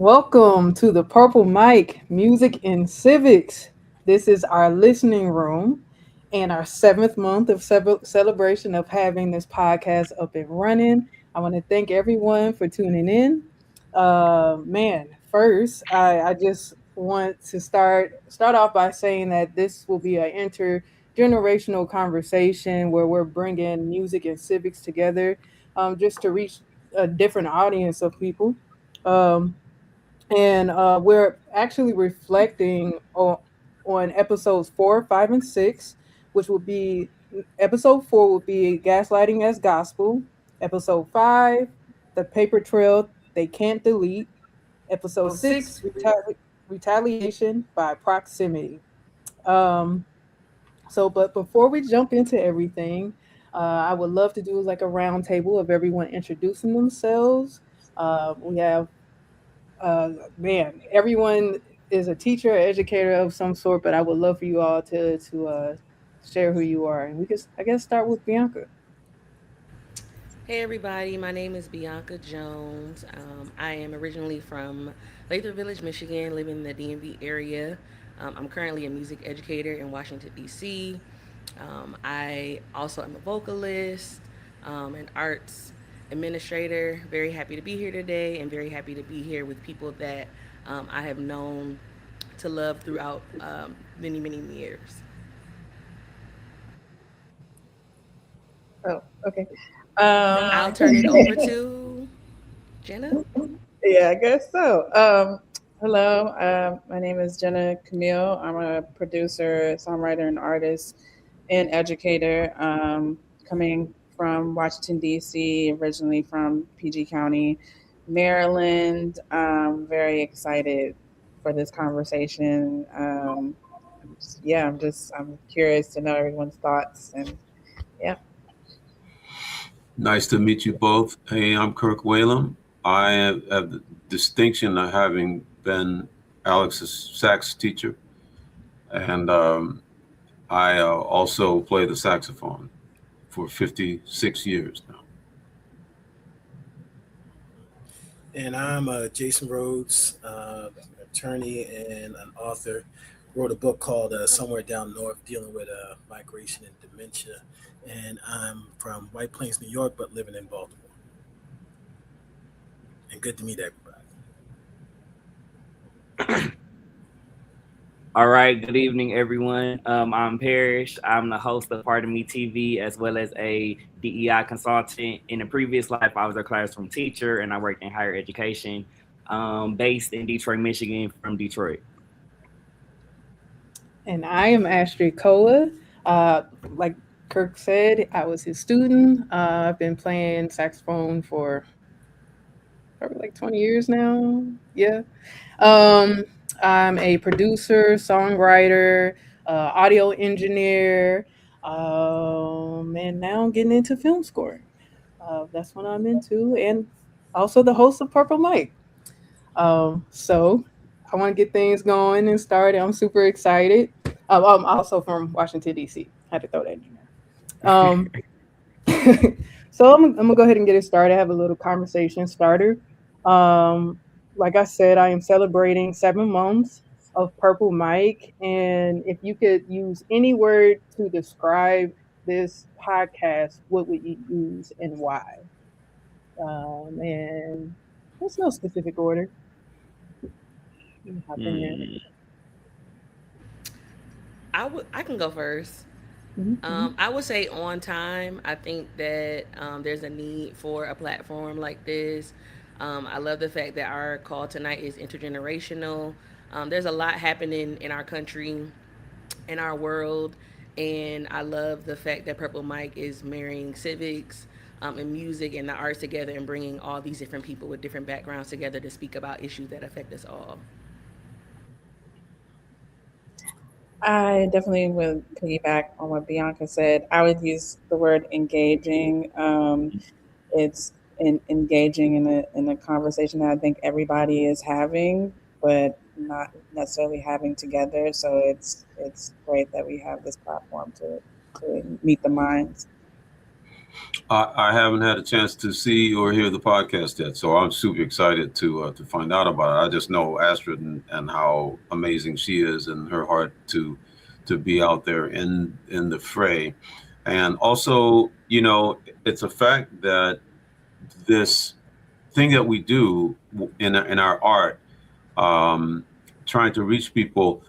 Welcome to the Purple Mic Music and Civics. This is our listening room and our seventh month of celebration of having this podcast up and running. I want to thank everyone for tuning in. First, I just want to start off by saying that this will be an intergenerational conversation where we're bringing music and civics together, just to reach a different audience of people. Um, and we're actually reflecting on episodes 4, 5, and 6, which will be episode 4 will be gaslighting as gospel, episode 5, the paper trail they can't delete, episode 6, retaliation by proximity. um but before we jump into everything, I would love to do like a round table of everyone introducing themselves. We have everyone is a teacher or educator of some sort, but I would love for you all to share who you are, and we could, I guess, start with Bianca. Hey everybody, my name is Bianca Jones. I am originally from Lathrop Village, Michigan, living in the DMV area. I'm currently a music educator in Washington, D.C. I also am a vocalist, an arts administrator. Very happy to be here today and very happy to be here with people that I have known to love throughout many, many years. Oh, okay. I'll turn it over to Jenna. Yeah, I guess so. Hello, my name is Jenna Camille. I'm a producer, songwriter, and artist and educator, coming from Washington, D.C., originally from PG County, Maryland. Very excited for this conversation. I'm curious to know everyone's thoughts, and yeah. Nice to meet you both. Hey, I'm Kirk Whalum. I have the distinction of having been Alex's sax teacher, and I also play the saxophone for 56 years now. And I'm Jason Rhodes, attorney and an author. Wrote a book called Somewhere Down North, dealing with migration and dementia. And I'm from White Plains, New York, but living in Baltimore. And good to meet everybody. All right, good evening, everyone. I'm Parish. I'm the host of Pardon Me TV, as well as a DEI consultant. In a previous life, I was a classroom teacher, and I worked in higher education, based in Detroit, Michigan, from Detroit. And I am Astrid Koa. Like Kirk said, I was his student. I've been playing saxophone for probably like 20 years now. Yeah. Um, I'm a producer, songwriter, audio engineer, and now I'm getting into film scoring. That's what I'm into, and also the host of Purple Mic. So I want to get things going and started. I'm super excited. I'm also from Washington D.C. Had to throw that in there. So I'm gonna go ahead and get it started. I have a little conversation starter. Um, like I said, I am celebrating 7 months of Purple Mic, and if you could use any word to describe this podcast, what would you use and why? And there's no specific order. Hop in there. Hmm. I can go first. Mhm. I would say on time. I think that there's a need for a platform like this. I love the fact that our call tonight is intergenerational. There's a lot happening in our country, in our world, and I love the fact that Purple Mic is marrying civics and music and the arts together and bringing all these different people with different backgrounds together to speak about issues that affect us all. I definitely would piggyback on what Bianca said. I would use the word engaging. It's engaging in a conversation that I think everybody is having, but not necessarily having together. So it's great that we have this platform to meet the minds. I haven't had a chance to see or hear the podcast yet, so I'm super excited to find out about it. I just know Astrid and how amazing she is and her heart to be out there in the fray, and also, it's a fact that this thing that we do in our art, um, trying to reach people,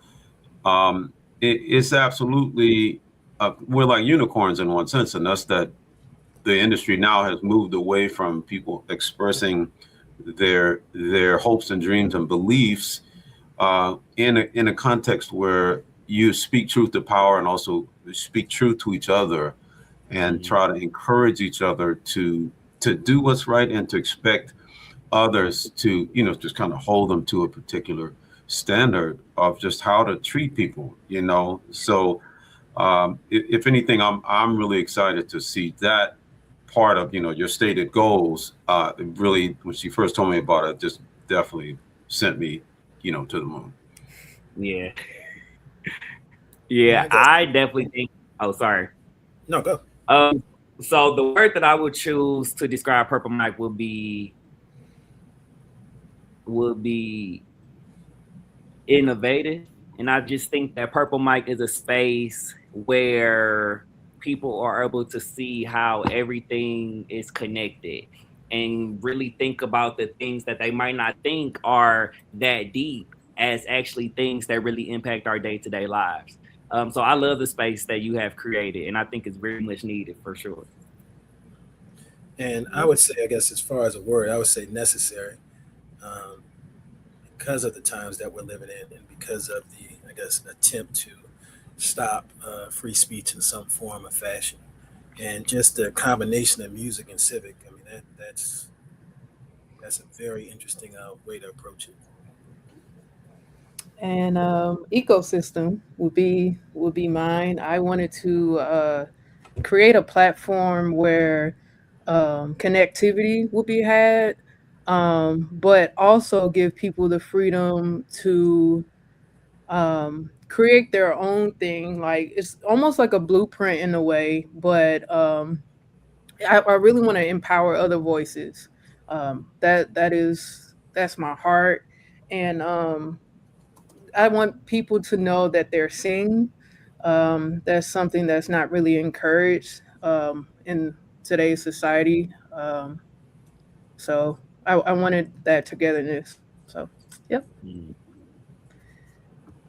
it's absolutely we're like unicorns in one sense, and that's that the industry now has moved away from people expressing their hopes and dreams and beliefs in a context where you speak truth to power and also speak truth to each other and Mhm. try to encourage each other to do what's right and to expect others to just kind of hold them to a particular standard of just how to treat people, so if anything, I'm really excited to see that part of your stated goals. Really, when she first told me about it, just definitely sent me to the moon. Yeah, And yeah. I guess I definitely think. Oh, sorry. no go. Um, so the word that I would choose to describe Purple Mike would be innovative, and I just think that Purple Mike is a space where people are able to see how everything is connected and really think about the things that they might not think are that deep as actually things that really impact our day-to-day lives. So I love the space that you have created, and I think it's very much needed for sure. And I would say, I guess, as far as a word, I would say necessary, um, because of the times that we're living in, and because of the, I guess, attempt to stop free speech in some form or fashion, and just the combination of music and civic. I mean, that's a very interesting way to approach it. And ecosystem would be mine. I wanted to create a platform where connectivity will be had, but also give people the freedom to create their own thing. Like it's almost like a blueprint in a way, but I really want to empower other voices. That's my heart, and I want people to know that they're seen. That's something that's not really encouraged in today's society. So I wanted that togetherness. So, yep. Mm.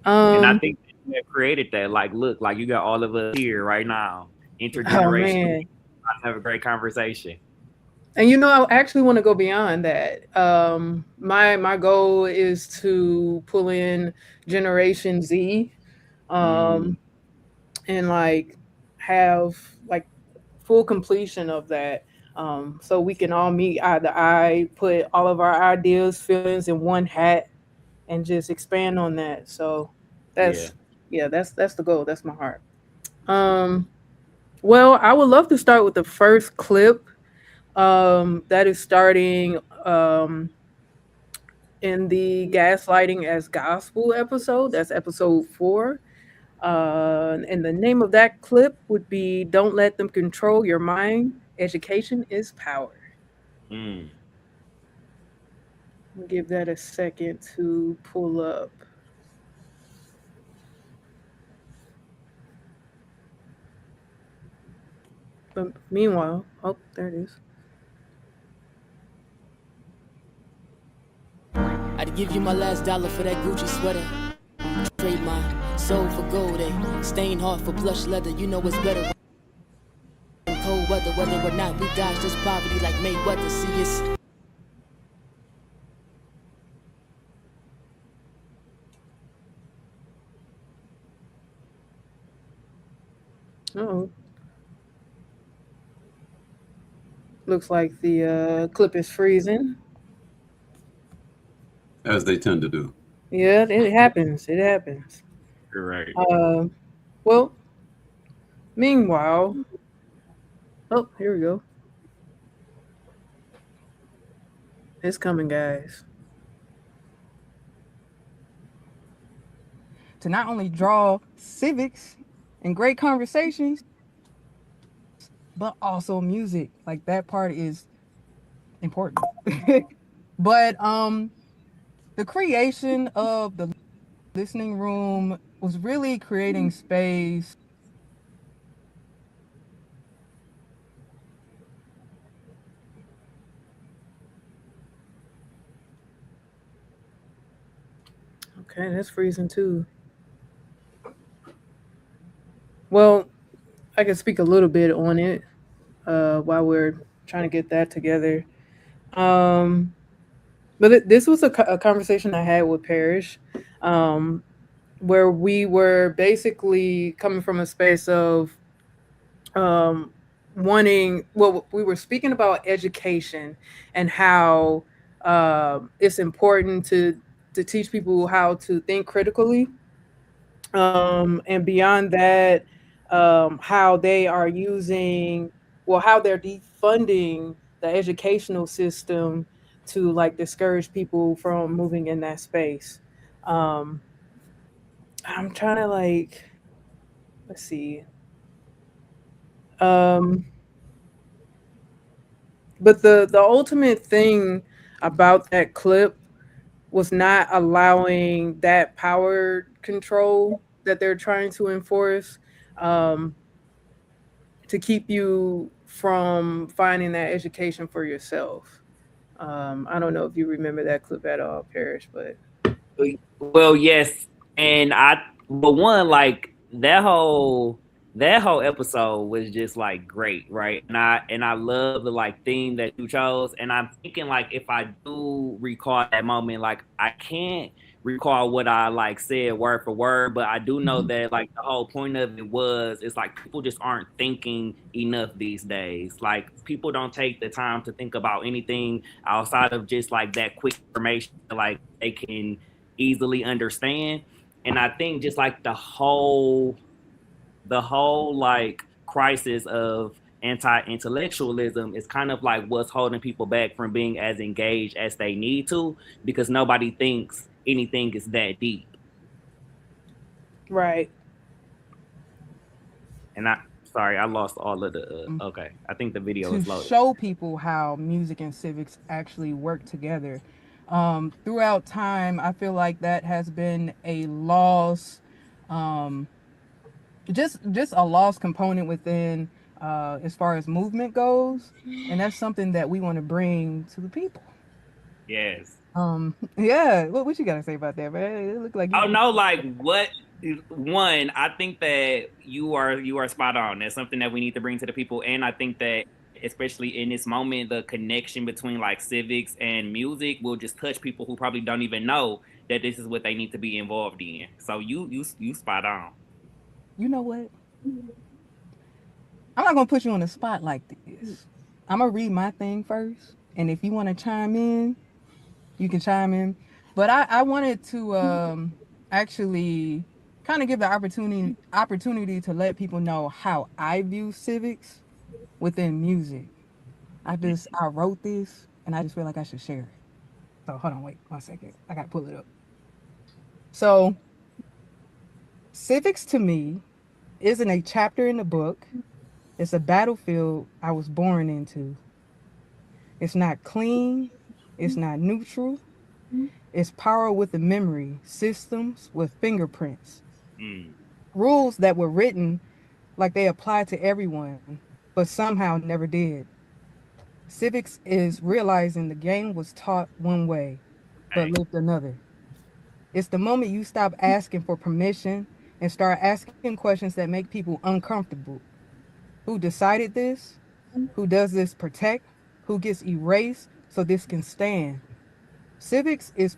And I Um, think that you have created that. Like, look, like you got all of us here right now, oh intergenerational, man. have a great conversation. And I actually want to go beyond that. My goal is to pull in Generation Z, Mm, um, and like have like full completion of that, so we can all meet eye to eye, put all of our ideas, feelings in one hat, and just expand on that. So yeah. that's yeah, that's the goal. That's my heart. Um, well, I would love to start with the first clip. That is starting in the Gaslighting as Gospel episode. That's episode 4. And the name of that clip would be "Don't Let Them Control Your Mind. Education is Power." Mm. I'll give that a second to pull up. But meanwhile, oh, there it is. I'd give you my last dollar for that Gucci sweater. Trade my soul for gold, Staying hard for plush leather. You know it's better in cold weather. Whether or not we dodge this poverty like Mayweather. See it's Oh, looks like the clip is freezing. As they tend to do. Yeah, it happens. It happens. You're right. Um, well, meanwhile, oh, here we go. It's coming, guys. To not only draw civics and great conversations, but also music. Like that part is important. But the creation of the listening room was really creating space. Okay, that's freezing too. Well, I can speak a little bit on it while we're trying to get that together. Um, but this was a conversation I had with Parish, um, where we were basically coming from a space of um, wanting. Well, we were speaking about education and how it's important to teach people how to think critically, and beyond that, how they are using, well, how they're defunding the educational system to like discourage people from moving in that space. um I'm trying to like, let's see. um but the ultimate thing about that clip was not allowing that power control that they're trying to enforce, um to keep you from finding that education for yourself. I don't know if you remember that clip at all, Parish, but Well, yes, and but one like that whole episode was just like great, right? And I love the like theme that you chose, and I'm thinking like if I do recall that moment, like I can't recall what I like said word for word, but I do know Mhm. that like the whole point of it was it's like people just aren't thinking enough these days. Like people don't take the time to think about anything outside of just like that quick information, like they can easily understand. And I think just like the whole like crisis of anti-intellectualism is kind of like what's holding people back from being as engaged as they need to, because nobody thinks anything is that deep. Right. And I sorry, I lost all of the okay. I think the video To is loaded. show people how music and civics actually work together. Throughout time, I feel like that has been a loss, um, just a lost component within, as far as movement goes, and that's something that we want to bring to the people. Yes. Yeah. What you got to say about that, man? It look like Oh you. no, like what one, I think that you are spot on. That's something that we need to bring to the people. And I think that especially in this moment, the connection between like civics and music will just touch people who probably don't even know that this is what they need to be involved in. So you spot on. You know what? I'm not gonna put you on the spot like this. I'm gonna read my thing first, and if you want to chime in, you can chime in. But I wanted to actually kind of give the opportunity to let people know how I view civics within music. I wrote this, and I just feel like I should share it. So hold on, wait 1 second. I gotta pull it up. So civics to me isn't a chapter in the book. It's a battlefield I was born into. It's not clean. It's not neutral. It's power with a memory, systems with fingerprints, Mm, rules that were written like they apply to everyone, but somehow never did. Civics is realizing the game was taught one way, but hey, lived another. It's the moment you stop asking for permission and start asking questions that make people uncomfortable. Who decided this? Who does this protect? Who gets erased so this can stand? Civics is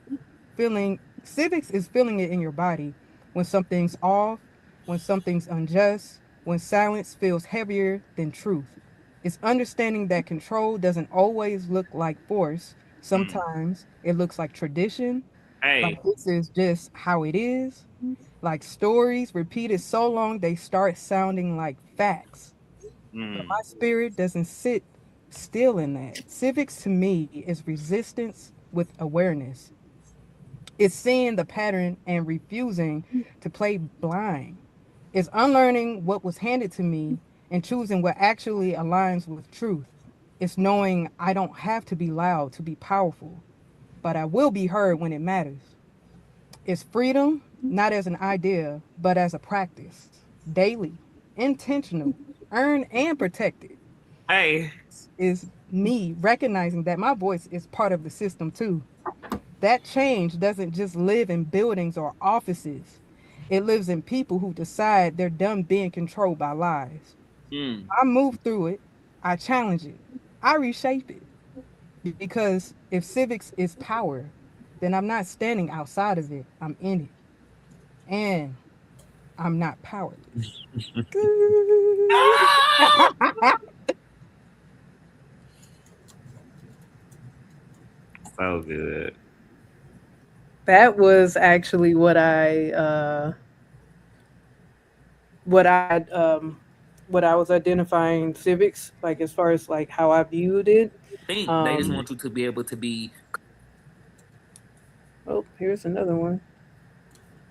civics is feeling it in your body when something's off, when something's unjust, when silence feels heavier than truth. It's understanding that control doesn't always look like force. mm, Sometimes it looks like tradition, like hey, this is just how it is, like stories repeated so long they start sounding like facts. But mm, my spirit doesn't sit still in that. Civics to me is resistance with awareness. It's seeing the pattern and refusing to play blind. It's unlearning what was handed to me and choosing what actually aligns with truth. It's knowing I don't have to be loud to be powerful, but I will be heard when it matters. It's freedom, not as an idea, but as a practice, daily, intentional, earned and protected. Hey, Is me recognizing that my voice is part of the system too. That change doesn't just live in buildings or offices. It lives in people who decide they're done being controlled by lies. mm, I move through it, I challenge it, I reshape it. Because if civics is power, then I'm not standing outside of it, I'm in it. And I'm not powerless. so good. That was actually what I what I was identifying civics, like as far as like how I viewed it. Think they just Um want you to be able to be oh, here's another one.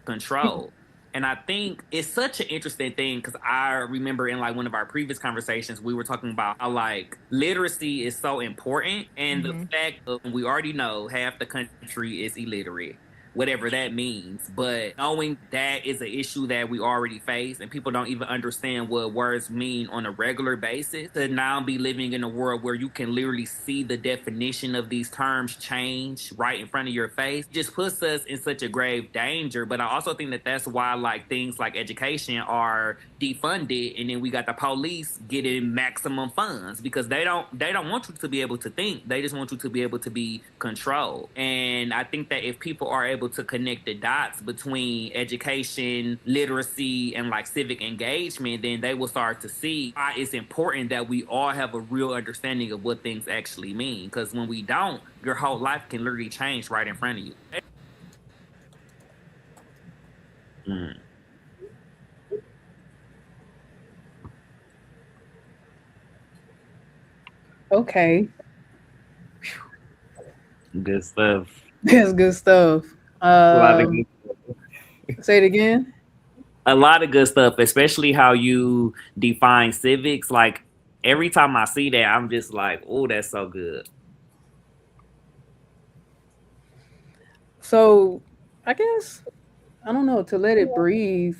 controlled. And I think it's such an interesting thing because I remember in like one of our previous conversations, we were talking about how like literacy is so important. And the Hmm. fact of we already know half the country is illiterate, whatever that means. But knowing that is an issue that we already face and people don't even understand what words mean on a regular basis, to now be living in a world where you can literally see the definition of these terms change right in front of your face just puts us in such a grave danger. But I also think that that's why like things like education are defunded, and then we got the police getting maximum funds because they don't want you to be able to think. They just want you to be able to be controlled. And I think that if people are able to connect the dots between education, literacy, and like civic engagement, then they will start to see why it's important that we all have a real understanding of what things actually mean. Because when we don't, your whole life can literally change right in front of you. Mm, Okay. good stuff. That's good stuff. A lot of good, Say it again. a lot of good stuff, especially how you define civics. Like every time I see that, I'm just like, oh, that's so good. So I guess I don't know, to let it breathe.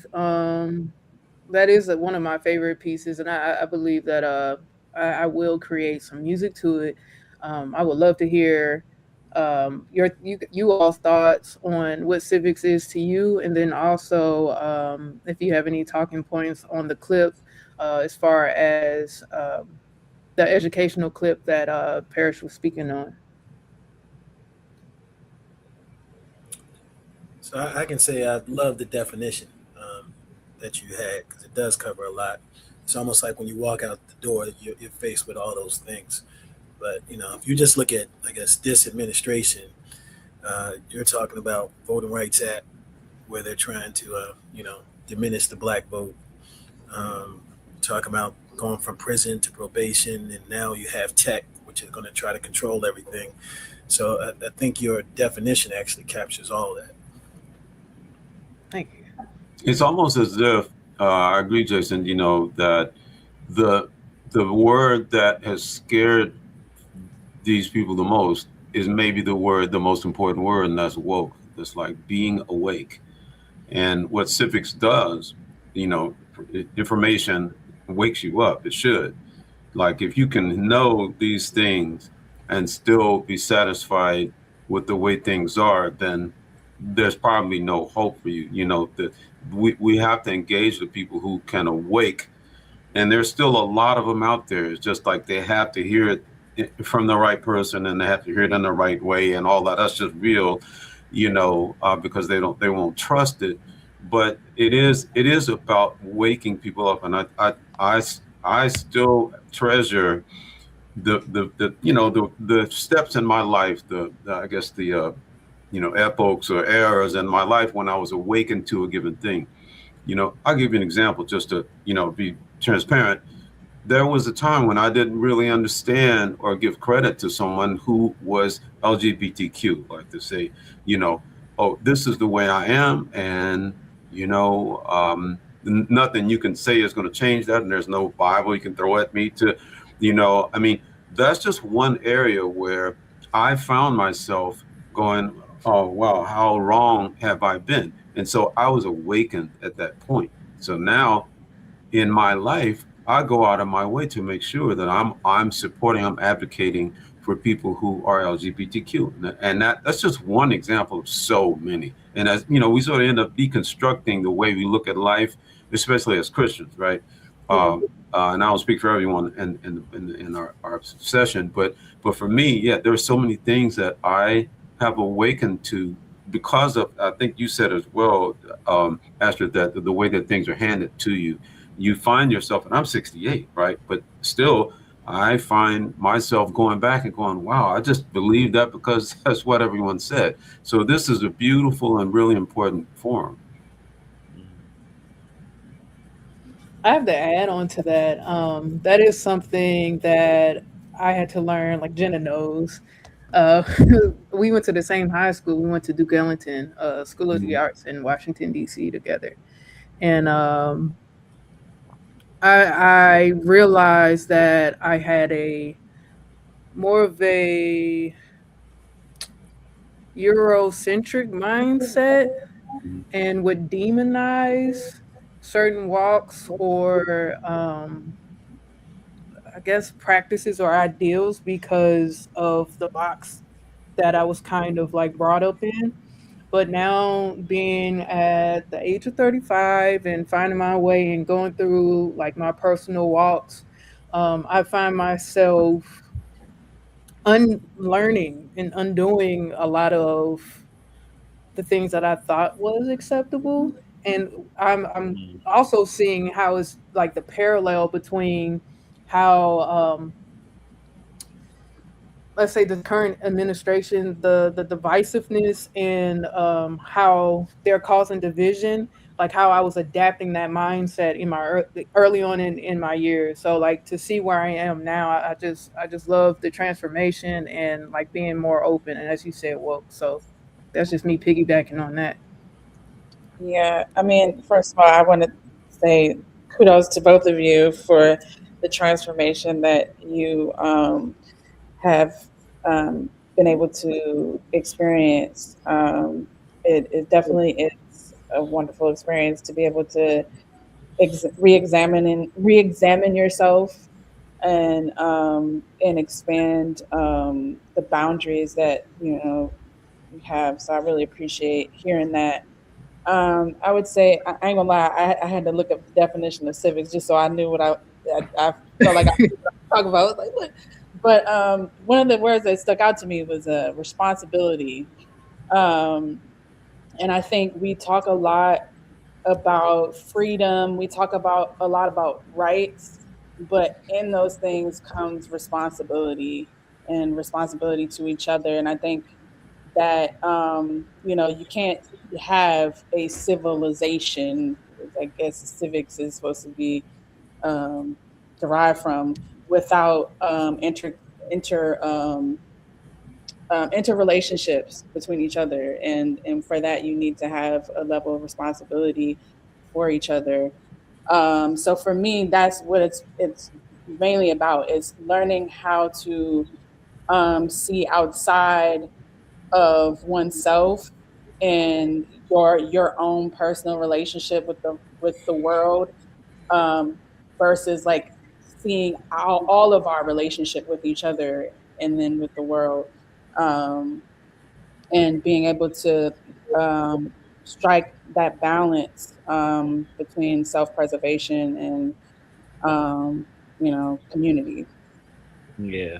That is one of my favorite pieces, and I believe that I will create some music to it. I would love to hear you all's thoughts on what civics is to you, and then also if you have any talking points on the clip as far as the educational clip that Parish was speaking on. So I can say I love the definition that you had because it does cover a lot. It's almost like when you walk out the door, you're faced with all those things. But if you just look at, I guess, this administration, you're talking about Voting Rights Act, where they're trying to, diminish the black vote. Talking about going from prison to probation, and now you have tech, which is going to try to control everything. So I think your definition actually captures all that. Thank you. It's almost as if I agree, Jason. That the the word that has scared these people the most is maybe the most important word, and that's woke. It's like being awake. And what civics does, you know, information wakes you up. It should. Like if you can know these things and still be satisfied with the way things are, then there's probably no hope for you. That we have to engage the people who can awake, and there's still a lot of them out there. It's just like they have to hear it from the right person, and they have to hear it in the right way, and all that. That's just real, because they won't trust it. But it is about waking people up, and I still treasure the steps in my life, I guess epochs or eras in my life when I was awakened to a given thing. I'll give you an example just to be transparent. There was a time when I didn't really understand or give credit to someone who was LGBTQ, like to say, oh, this is the way I am, and nothing you can say is going to change that, and there's no Bible you can throw at me to, I mean, that's just one area where I found myself going, oh wow, how wrong have I been? And so I was awakened at that point. So now in my life, I go out of my way to make sure that I'm supporting, I'm advocating for people who are LGBTQ, and that's just one example of so many. And as you know, we sort of end up deconstructing the way we look at life, especially as Christians, right? Yeah. And I don't speak for everyone in our session, but for me, yeah, there are so many things that I have awakened to because of, I think you said as well, Astrid, that the way that things are handed to you, you find yourself, and I'm 68, right? But still, I find myself going back and going, wow, I just believe that because that's what everyone said. So this is a beautiful and really important forum. I have to add on to that. That is something that I had to learn, like Jenna knows. Uh, we went to the same high school. We went to Duke Ellington School of the Mhm. Arts in Washington, D.C. together. And I realized that I had a more of a Eurocentric mindset and would demonize certain walks or I guess practices or ideals because of the box that I was kind of like brought up in. But now being at the age of 35 and finding my way and going through like my personal walks, I find myself unlearning and undoing a lot of the things that I thought was acceptable. And I'm also seeing how it's like the parallel between how let's say the current administration, the divisiveness and how they're causing division, like how I was adapting that mindset in my early on in my years. So like to see where I am now, I just love the transformation and like being more open and as you said, woke. So that's just me piggybacking on that. Yeah, I mean, first of all, I want to say kudos to both of you for the transformation that you have been able to experience. It definitely is a wonderful experience to be able to re-examine yourself and expand the boundaries that you have. So I really appreciate hearing that. I would say I ain't gonna lie. I had to look up the definition of civics just so I knew what I felt like I was talking about. I was like, what? But one of the words that stuck out to me was responsibility. Um, and I think we talk a lot about freedom. We talk about a lot about rights, but in those things comes responsibility and responsibility to each other. And I think that you can't have a civilization. I guess civics is supposed to be um, derived from without interrelationships between each other, and for that you need to have a level of responsibility for each other. So for me, that's what it's mainly about, is learning how to see outside of oneself and your own personal relationship with the world, um, versus like seeing all of our relationship with each other and then with the world, um, and being able to strike that balance between self-preservation and community. Yeah.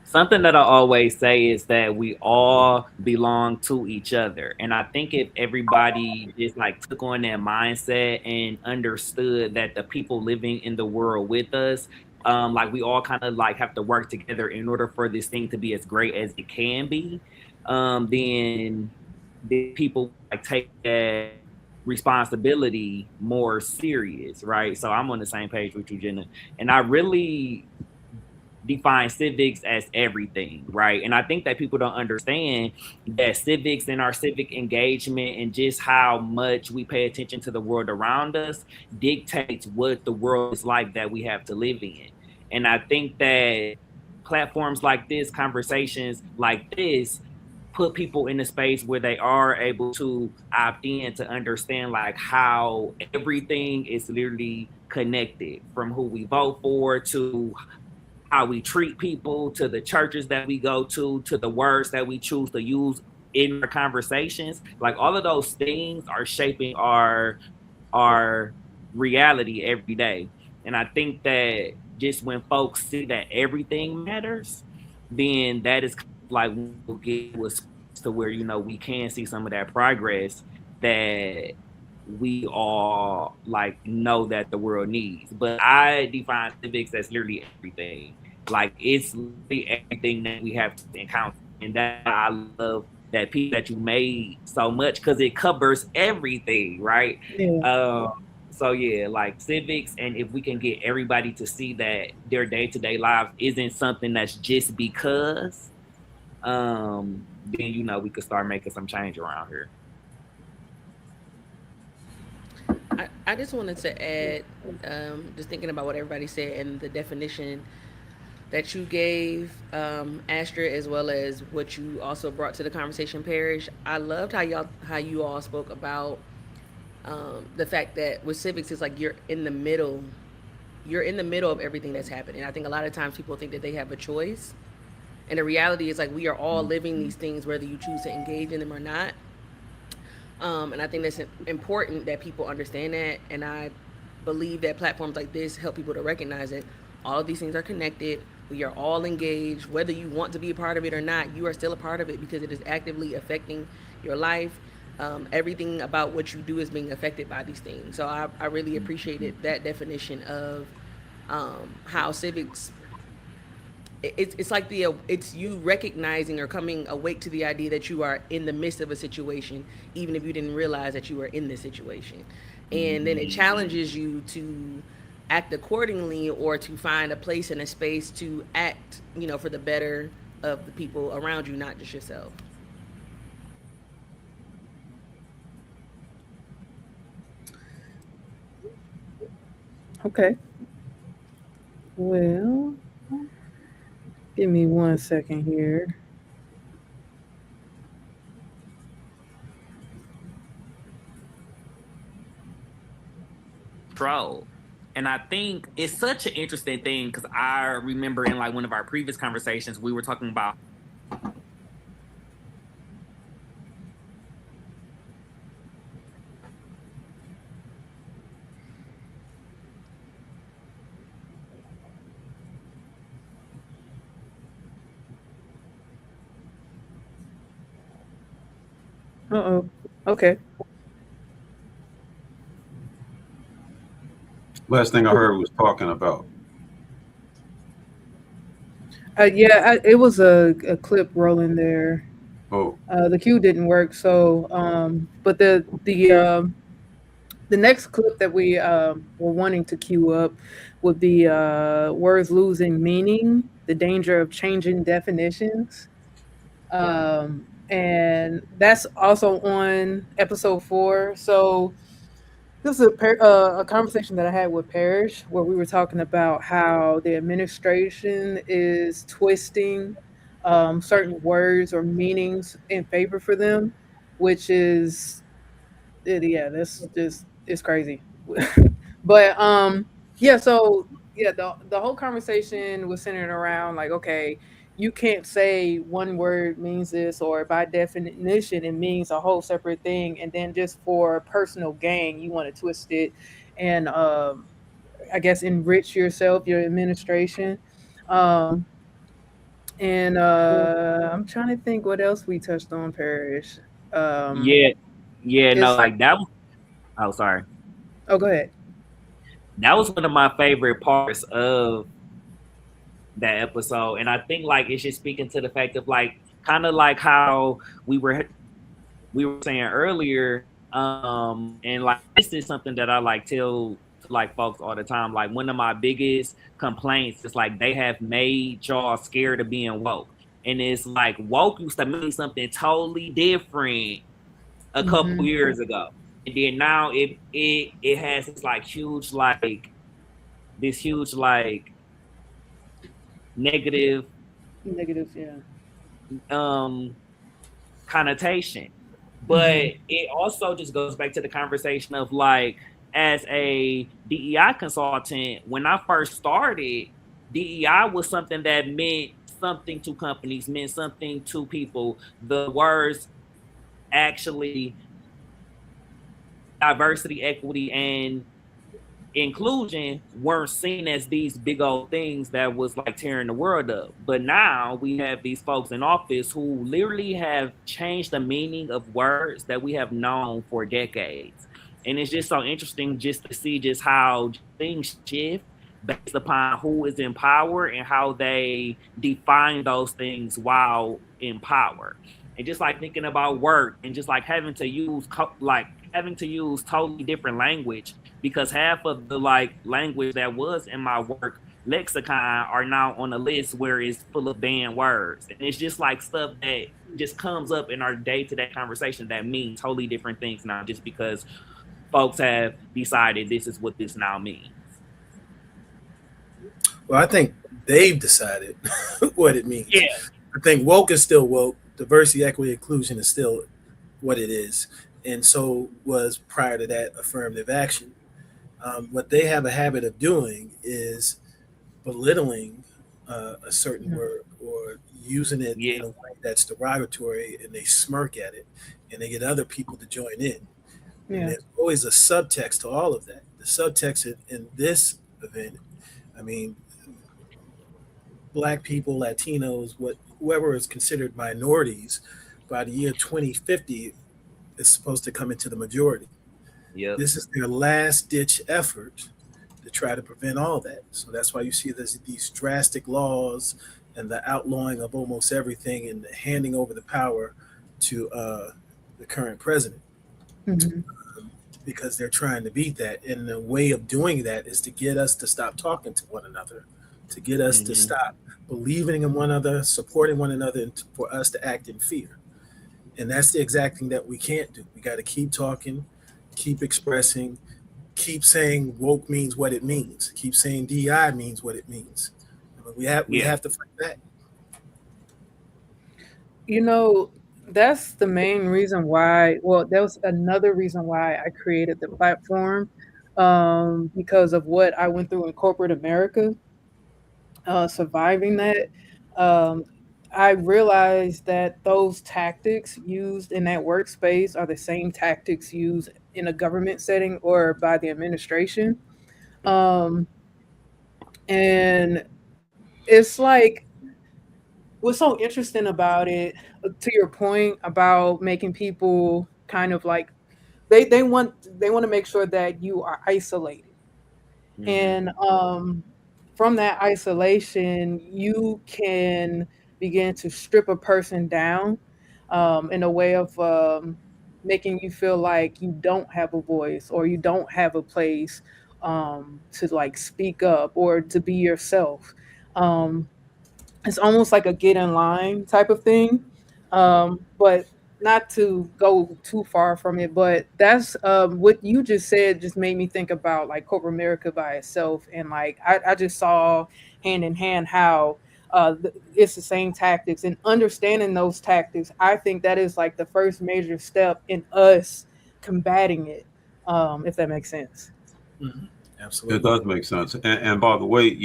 Something that I always say is that we all belong to each other. And I think if everybody just like took on that mindset and understood that the people living in the world with us, like we all kind of like have to work together in order for this thing to be as great as it can be, then the people like take that responsibility more serious, right? So I'm on the same page with you, Jenna. And I really define civics as everything, right? And I think that people don't understand that civics and our civic engagement and just how much we pay attention to the world around us dictates what the world is like that we have to live in. And I think that platforms like this, conversations like this, put people in a space where they are able to opt in to understand like how everything is literally connected, from who we vote for to how we treat people, to the churches that we go to the words that we choose to use in our conversations. Like all of those things are shaping our reality every day. And I think that just when folks see that everything matters, then that is like we'll get to where, you know, we can see some of that progress that we all like know that the world needs. But I define civics as literally everything. Like it's literally everything that we have to encounter. And that I love that piece that you made so much because it covers everything, right? Yeah. So yeah, like civics, and if we can get everybody to see that their day-to-day lives isn't something that's just because, then you know we could start making some change around here. I just wanted to add, just thinking about what everybody said and the definition that you gave, Astra, as well as what you also brought to the conversation, Parish. I loved how you all spoke about the fact that with civics, it's like you're in the middle of everything that's happening. I think a lot of times people think that they have a choice, and the reality is like we are all living these things whether you choose to engage in them or not. And I think that's important that people understand that. And I believe that platforms like this help people to recognize that all of these things are connected. We are all engaged. Whether you want to be a part of it or not, you are still a part of it because it is actively affecting your life. Everything about what you do is being affected by these things. So I really appreciated that definition of how civics it's like it's you recognizing or coming awake to the idea that you are in the midst of a situation even if you didn't realize that you were in this situation, and then it challenges you to act accordingly or to find a place and a space to act, you know, for the better of the people around you, not just yourself. Okay. Well, give me 1 second here. Control. And I think it's such an interesting thing because I remember in like one of our previous conversations, we were talking about Uh-oh. Okay. Last thing I heard was talking about. Yeah, it was a clip rolling there. Oh, The cue didn't work, so but the next clip that we were wanting to queue up would be words losing meaning, the danger of changing definitions. And that's also on episode 4. So this is a conversation that I had with Parish where we were talking about how the administration is twisting certain words or meanings in favor for them, which is yeah, that's just it's crazy. But yeah, so yeah, the whole conversation was centered around like, okay, you can't say one word means this or by definition it means a whole separate thing, and then just for personal gain you want to twist it and I guess enrich yourself, your administration. Um and I'm trying to think what else we touched on, Parish. Um yeah, yeah, no, it's like that was, oh sorry. oh, go ahead. That was one of my favorite parts of that episode. And I think like it's just speaking to the fact of like kind of like how we were saying earlier, and like this is something that I like tell to to like folks all the time. Like one of my biggest complaints is like they have made y'all scared of being woke. And it's like woke used to mean something totally different a couple years ago. And then now it has this like huge negative Yeah. connotation. But it also just goes back to the conversation of like, as a DEI consultant, when I first started, DEI was something that meant something to companies, meant something to people. The words actually diversity, equity, and inclusion weren't seen as these big old things that was like tearing the world up. But now we have these folks in office who literally have changed the meaning of words that we have known for decades. And it's just so interesting just to see just how things shift based upon who is in power and how they define those things while in power. And just like thinking about work and just like having to use totally different language, because half of the like language that was in my work lexicon are now on a list where it's full of banned words. And it's just like stuff that just comes up in our day-to-day conversation that means totally different things now, just because folks have decided this is what this now means. Well, I think they've decided what it means. Yeah. I think woke is still woke. Diversity, equity, inclusion is still what it is. And so was prior to that affirmative action. What they have a habit of doing is belittling a certain word or using it in a way that's derogatory, and they smirk at it and they get other people to join in. And there's always a subtext to all of that. The subtext in this event, I mean, Black people, Latinos, whoever is considered minorities, by the year 2050 is supposed to come into the majority. Yep. This is their last ditch effort to try to prevent all that. So that's why you see these drastic laws and the outlawing of almost everything and the handing over the power to the current president. Because they're trying to beat that. And the way of doing that is to get us to stop talking to one another, to get us to stop believing in one another, supporting one another, and for us to act in fear. And that's the exact thing that we can't do. We got to keep talking, keep expressing, keep saying woke means what it means, keep saying DI means what it means. I mean, we have to fight back. You know, that's the main reason why. Well, that was another reason why I created the platform, because of what I went through in corporate America, surviving that. I realized that those tactics used in that workspace are the same tactics used in a government setting or by the administration. Um, and it's like, what's so interesting about it, to your point about making people kind of like, they want to make sure that you are isolated. And from that isolation, you can begin to strip a person down, in a way of making you feel like you don't have a voice or you don't have a place, to like speak up or to be yourself. Um, it's almost like a get in line type of thing. But not to go too far from it, but that's, what you just said just made me think about like corporate America by itself. And like, I just saw hand in hand how, it's the same tactics, and understanding those tactics. I think that is like the first major step in us combating it, if that makes sense. Absolutely. It does make sense. And by the way,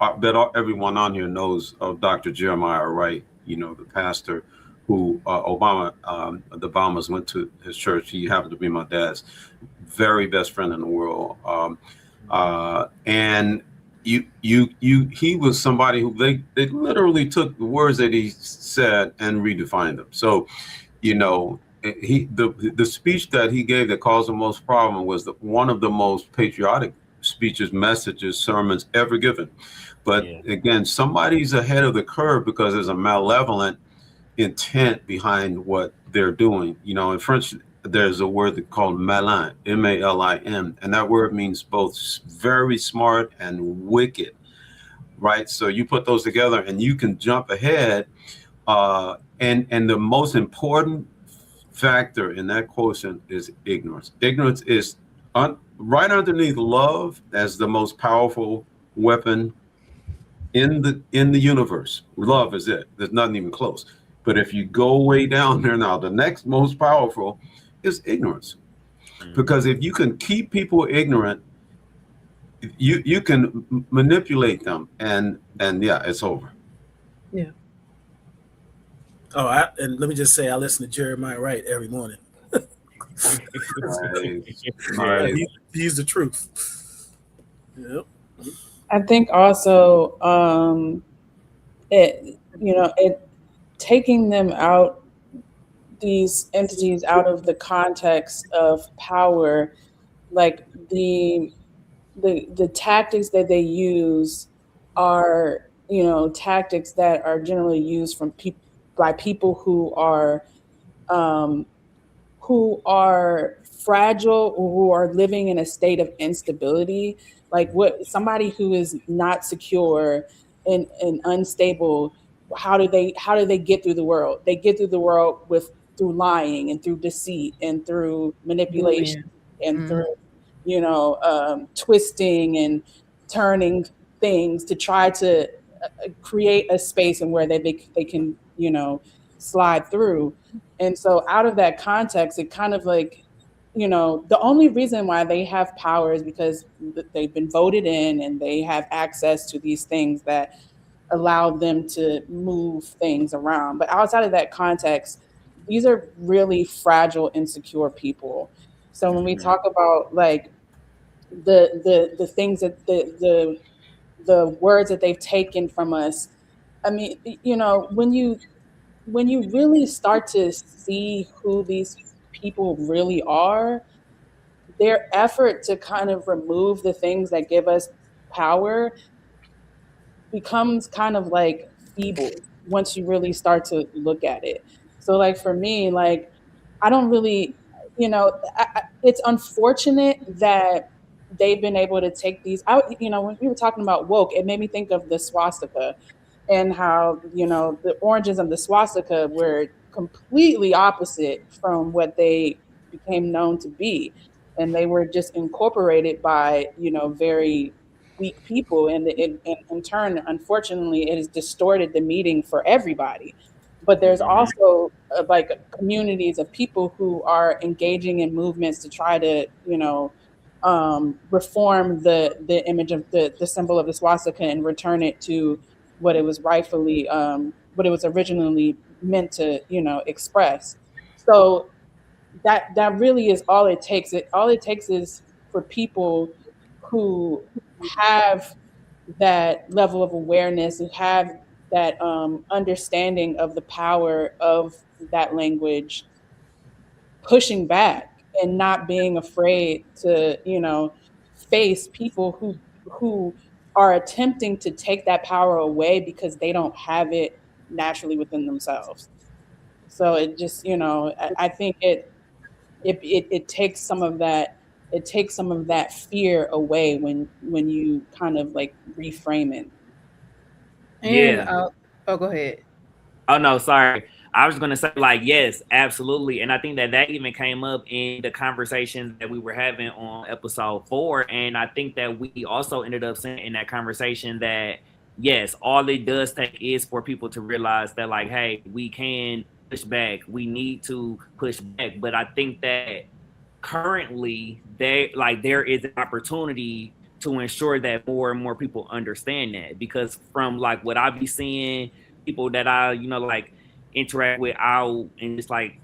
I bet everyone on here knows of Dr. Jeremiah Wright, the pastor who the Obamas went to his church. He happened to be my dad's very best friend in the world. And he was somebody who they literally took the words that he said and redefined them. So, the speech that he gave that caused the most problem was one of the most patriotic speeches, messages, sermons ever given. But again, somebody's ahead of the curve because there's a malevolent intent behind what they're doing. In French, there's a word called malin, M-A-L-I-N, and that word means both very smart and wicked, right? So you put those together and you can jump ahead. And the most important factor in that quotient is ignorance. Ignorance is right underneath love as the most powerful weapon in the universe. Love is it. There's nothing even close. But if you go way down there now, the next most powerful is ignorance. Because if you can keep people ignorant, you can manipulate them, and yeah, it's over. Yeah. Oh, and let me just say, I listen to Jeremiah Wright every morning. Nice. He's the truth. Yep. I think also it taking them out, these entities out of the context of power, like the tactics that they use are, tactics that are generally used from by people um, who are fragile or who are living in a state of instability. Like what somebody who is not secure and unstable, how do they get through the world? They get through the world through lying and through deceit and through manipulation Bullying. and Mm. through twisting and turning things to try to create a space and where they can slide through. And so out of that context, it kind of like, the only reason why they have power is because they've been voted in and they have access to these things that allow them to move things around. But outside of that context, these are really fragile, insecure people. So when we talk about like the things that the words that they've taken from us, I mean, when you really start to see who these people really are, their effort to kind of remove the things that give us power becomes kind of like feeble once you really start to look at it. So like for me, like I don't really, it's unfortunate that they've been able to take these out. When we were talking about woke, it made me think of the swastika and how, the origins of the swastika were completely opposite from what they became known to be. And they were just incorporated by, very weak people. And in turn, unfortunately, it has distorted the meaning for everybody. But there's also like communities of people who are engaging in movements to try to, reform the image of the symbol of the swastika and return it to what it was rightfully, what it was originally meant to, express. So that really is all it takes. All it takes is for people who have that level of awareness and have that understanding of the power of that language, pushing back and not being afraid to, face people who are attempting to take that power away because they don't have it naturally within themselves. So it just, I think it takes some of that, fear away when you kind of like reframe it. And Yeah. oh, go ahead. Oh no, sorry. I was gonna say like yes, absolutely, and I think that even came up in the conversation that we were having on episode 4, and I think that we also ended up saying in that conversation that yes, all it does take is for people to realize that like, hey, we can push back, we need to push back, but I think that currently there is an opportunity to ensure that more and more people understand that, because from like what I be seeing people that I, like interact with out and just like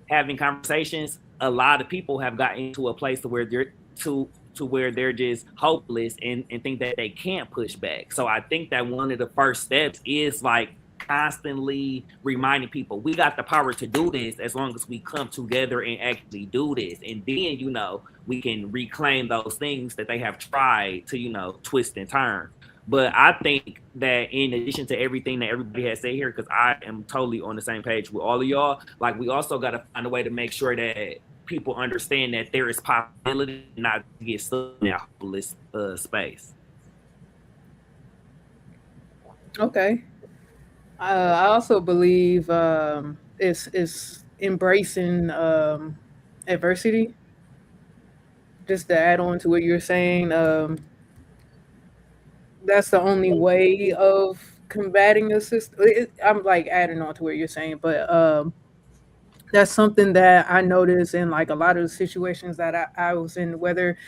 having conversations, a lot of people have gotten to a place to where they're just hopeless and think that they can't push back. So I think that one of the first steps is like constantly reminding people we got the power to do this as long as we come together and actually do this. And then, we can reclaim those things that they have tried to, twist and turn. But I think that in addition to everything that everybody has said here, because I am totally on the same page with all of y'all, like we also got to find a way to make sure that people understand that there is possibility, not to get stuck in that hopeless space. Okay. I also believe it's embracing adversity. Just to add on to what you're saying, that's the only way of combating a system. I'm like adding on to what you're saying, but that's something that I noticed in like a lot of the situations that I was in, whether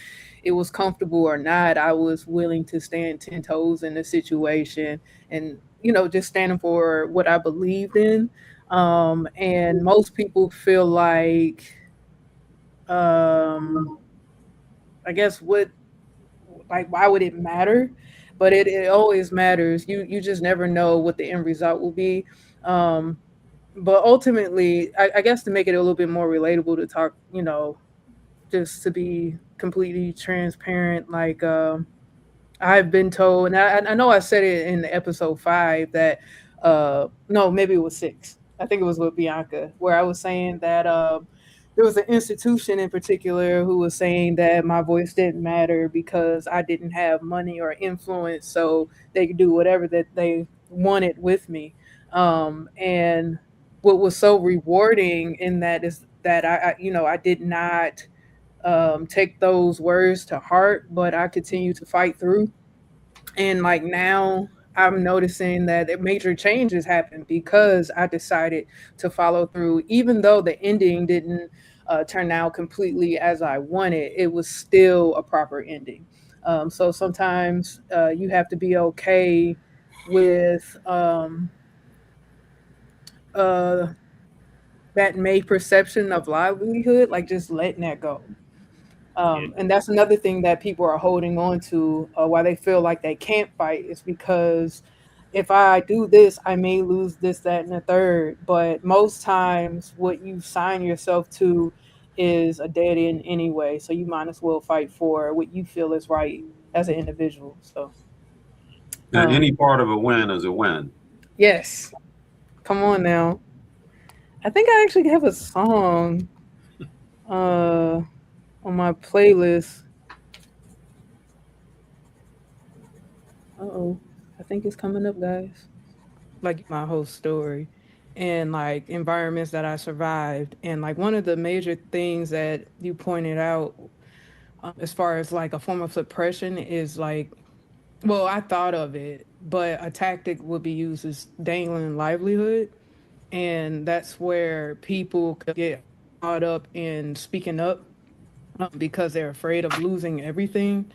it was comfortable or not. I was willing to stand 10 toes in the situation and, just standing for what I believed in. And most people feel um, I guess like, why would it matter? But it always matters. You just never know what the end result will be. Um, but ultimately, I guess to make it a little bit more relatable to talk, just to be completely transparent, like I've been told, and I know I said it in episode 5 that, no, maybe it was 6. I think it was with Bianca, where I was saying that there was an institution in particular who was saying that my voice didn't matter because I didn't have money or influence, so they could do whatever that they wanted with me. And what was so rewarding in that is that I did not take those words to heart, but I continue to fight through. And like now, I'm noticing that major changes happened because I decided to follow through, even though the ending didn't turn out completely as I wanted. It was still a proper ending. So sometimes you have to be okay with uh, that made perception of livelihood, like just letting that go. Yeah. And that's another thing that people are holding on to, why they feel like they can't fight, is because if I do this, I may lose this, that, and the third. But most times, what you sign yourself to is a dead end anyway. So you might as well fight for what you feel is right as an individual. So, Now, any um, part of a win is a win. yes, come on now. I think I actually have a song uh, on my playlist. Uh-oh. I think it's coming up, guys. Like my whole story and like environments that I survived. And like one of the major things that you pointed out, as far as like a form of suppression, is like, well, I thought of it, but a tactic would be used as dangling livelihood. And that's where people could get caught up in speaking up, because they're afraid of losing everything.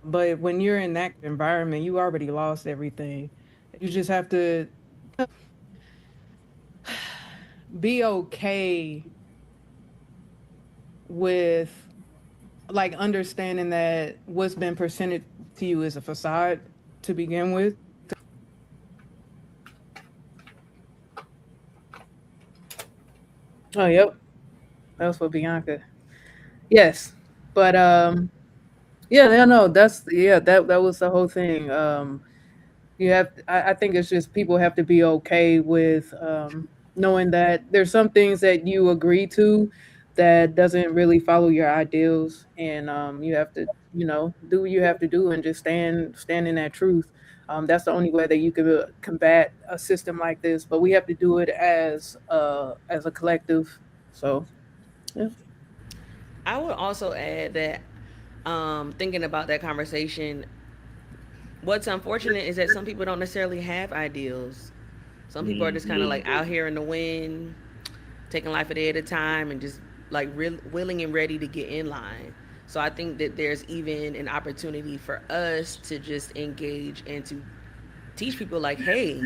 But when you're in that environment, you already lost everything. You just have to be okay with like understanding that what's been presented to you is a facade to begin with. Oh, yep, that was for Bianca. Yes, but yeah, no, no, that was the whole thing. I think it's just people have to be okay with knowing that there's some things that you agree to that doesn't really follow your ideals, and you have to, do what you have to do and just stand in that truth. That's the only way that you can combat a system like this, but we have to do it as a collective. So yeah. I would also add that, thinking about that conversation, what's unfortunate is that some people don't necessarily have ideals. Some people are just kind of like out here in the wind, taking life a day at a time, and just like willing and ready to get in line. So I think that there's even an opportunity for us to just engage and to teach people like, hey,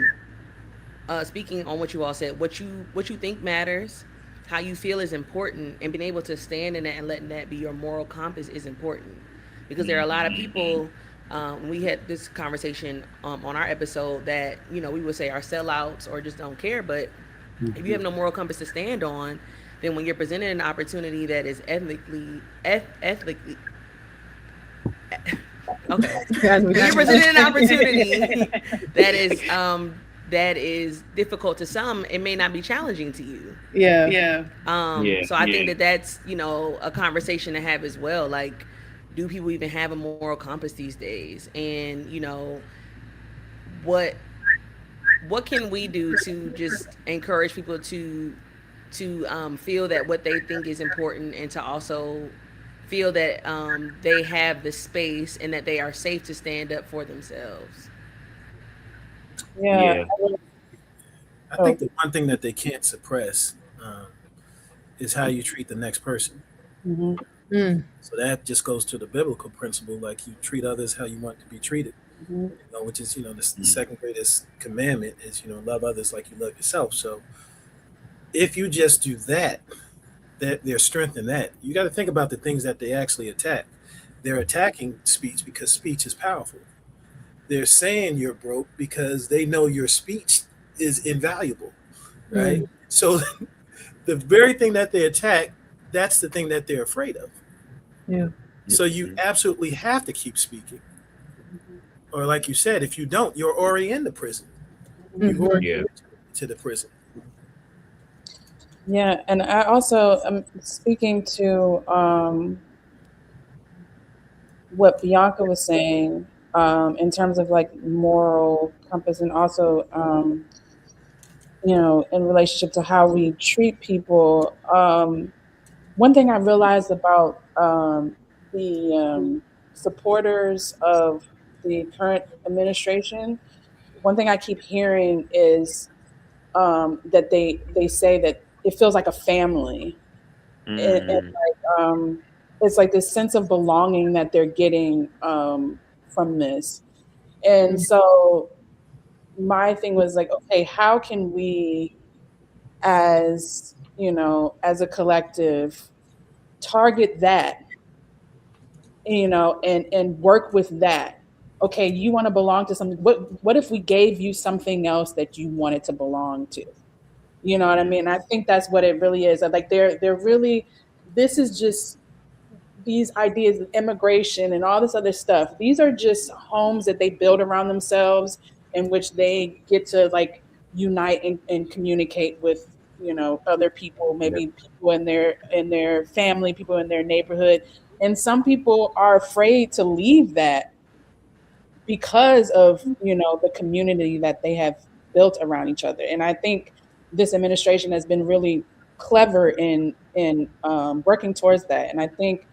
speaking on what you all said, what you think matters, how you feel is important, and being able to stand in that and letting that be your moral compass is important. Because there are a lot of people. We had this conversation on our episode that we would say are sellouts or just don't care. But if you have no moral compass to stand on, then when you're presented an opportunity that is ethically Okay. As we When you're see. presented an opportunity that is difficult to some, it may not be challenging to you. Yeah. So I think that that's, a conversation to have as well. Like, do people even have a moral compass these days? And, what what can we do to just encourage people to feel that what they think is important, and to also feel that they have the space and that they are safe to stand up for themselves. Yeah. I Oh. think the one thing that they can't suppress is how you treat the next person. Mhm. Mm. So that just goes to the biblical principle, like you treat others how you want to be treated. Mhm. Which is the second greatest commandment is love others like you love yourself. So if you just do that, there's strength in that. You got to think about the things that they actually attack. They're attacking speech because speech is powerful. They're saying you're broke because they know your speech is invaluable, right? Mm. So the very thing that they attack, that's the thing that they're afraid of. Yeah. So you absolutely have to keep speaking. Or like you said, if you don't, you're already in the prison. You've Mhm. already been to the prison. Yeah, and I also am speaking to what Bianca was saying in terms of like moral compass, and also in relationship to how we treat people. One thing I realized about the supporters of the current administration, one thing I keep hearing is that they say that it feels like a family. And like it's like this sense of belonging that they're getting from this. And so my thing was like, okay, how can we, as as a collective, target that, and work with that? Okay, you want to belong to something. What if we gave you something else that you wanted to belong to? You know what I mean? I think that's what it really is. Like they're really, this is just these ideas of immigration and all this other stuff. These are just homes that they build around themselves, in which they get to like unite and communicate with other people, maybe people in their family, people in their neighborhood. And some people are afraid to leave that because of the community that they have built around each other. And I think this administration has been really clever in working towards that. And I think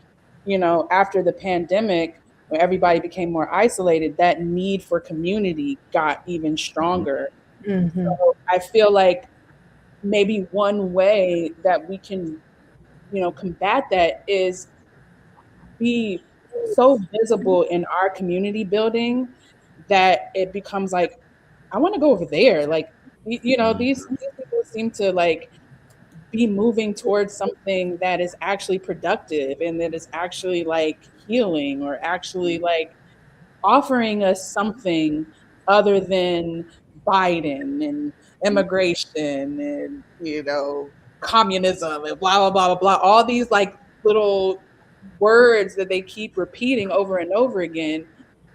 after the pandemic, when everybody became more isolated, that need for community got even stronger. Mhm. So I feel like maybe one way that we can combat that is be so visible in our community building that it becomes like, I want to go over there. Like, these people seem to like be moving towards something that is actually productive and that is actually like healing, or actually like offering us something other than Biden and immigration and communism and blah blah blah blah blah. All these like little words that they keep repeating over and over again,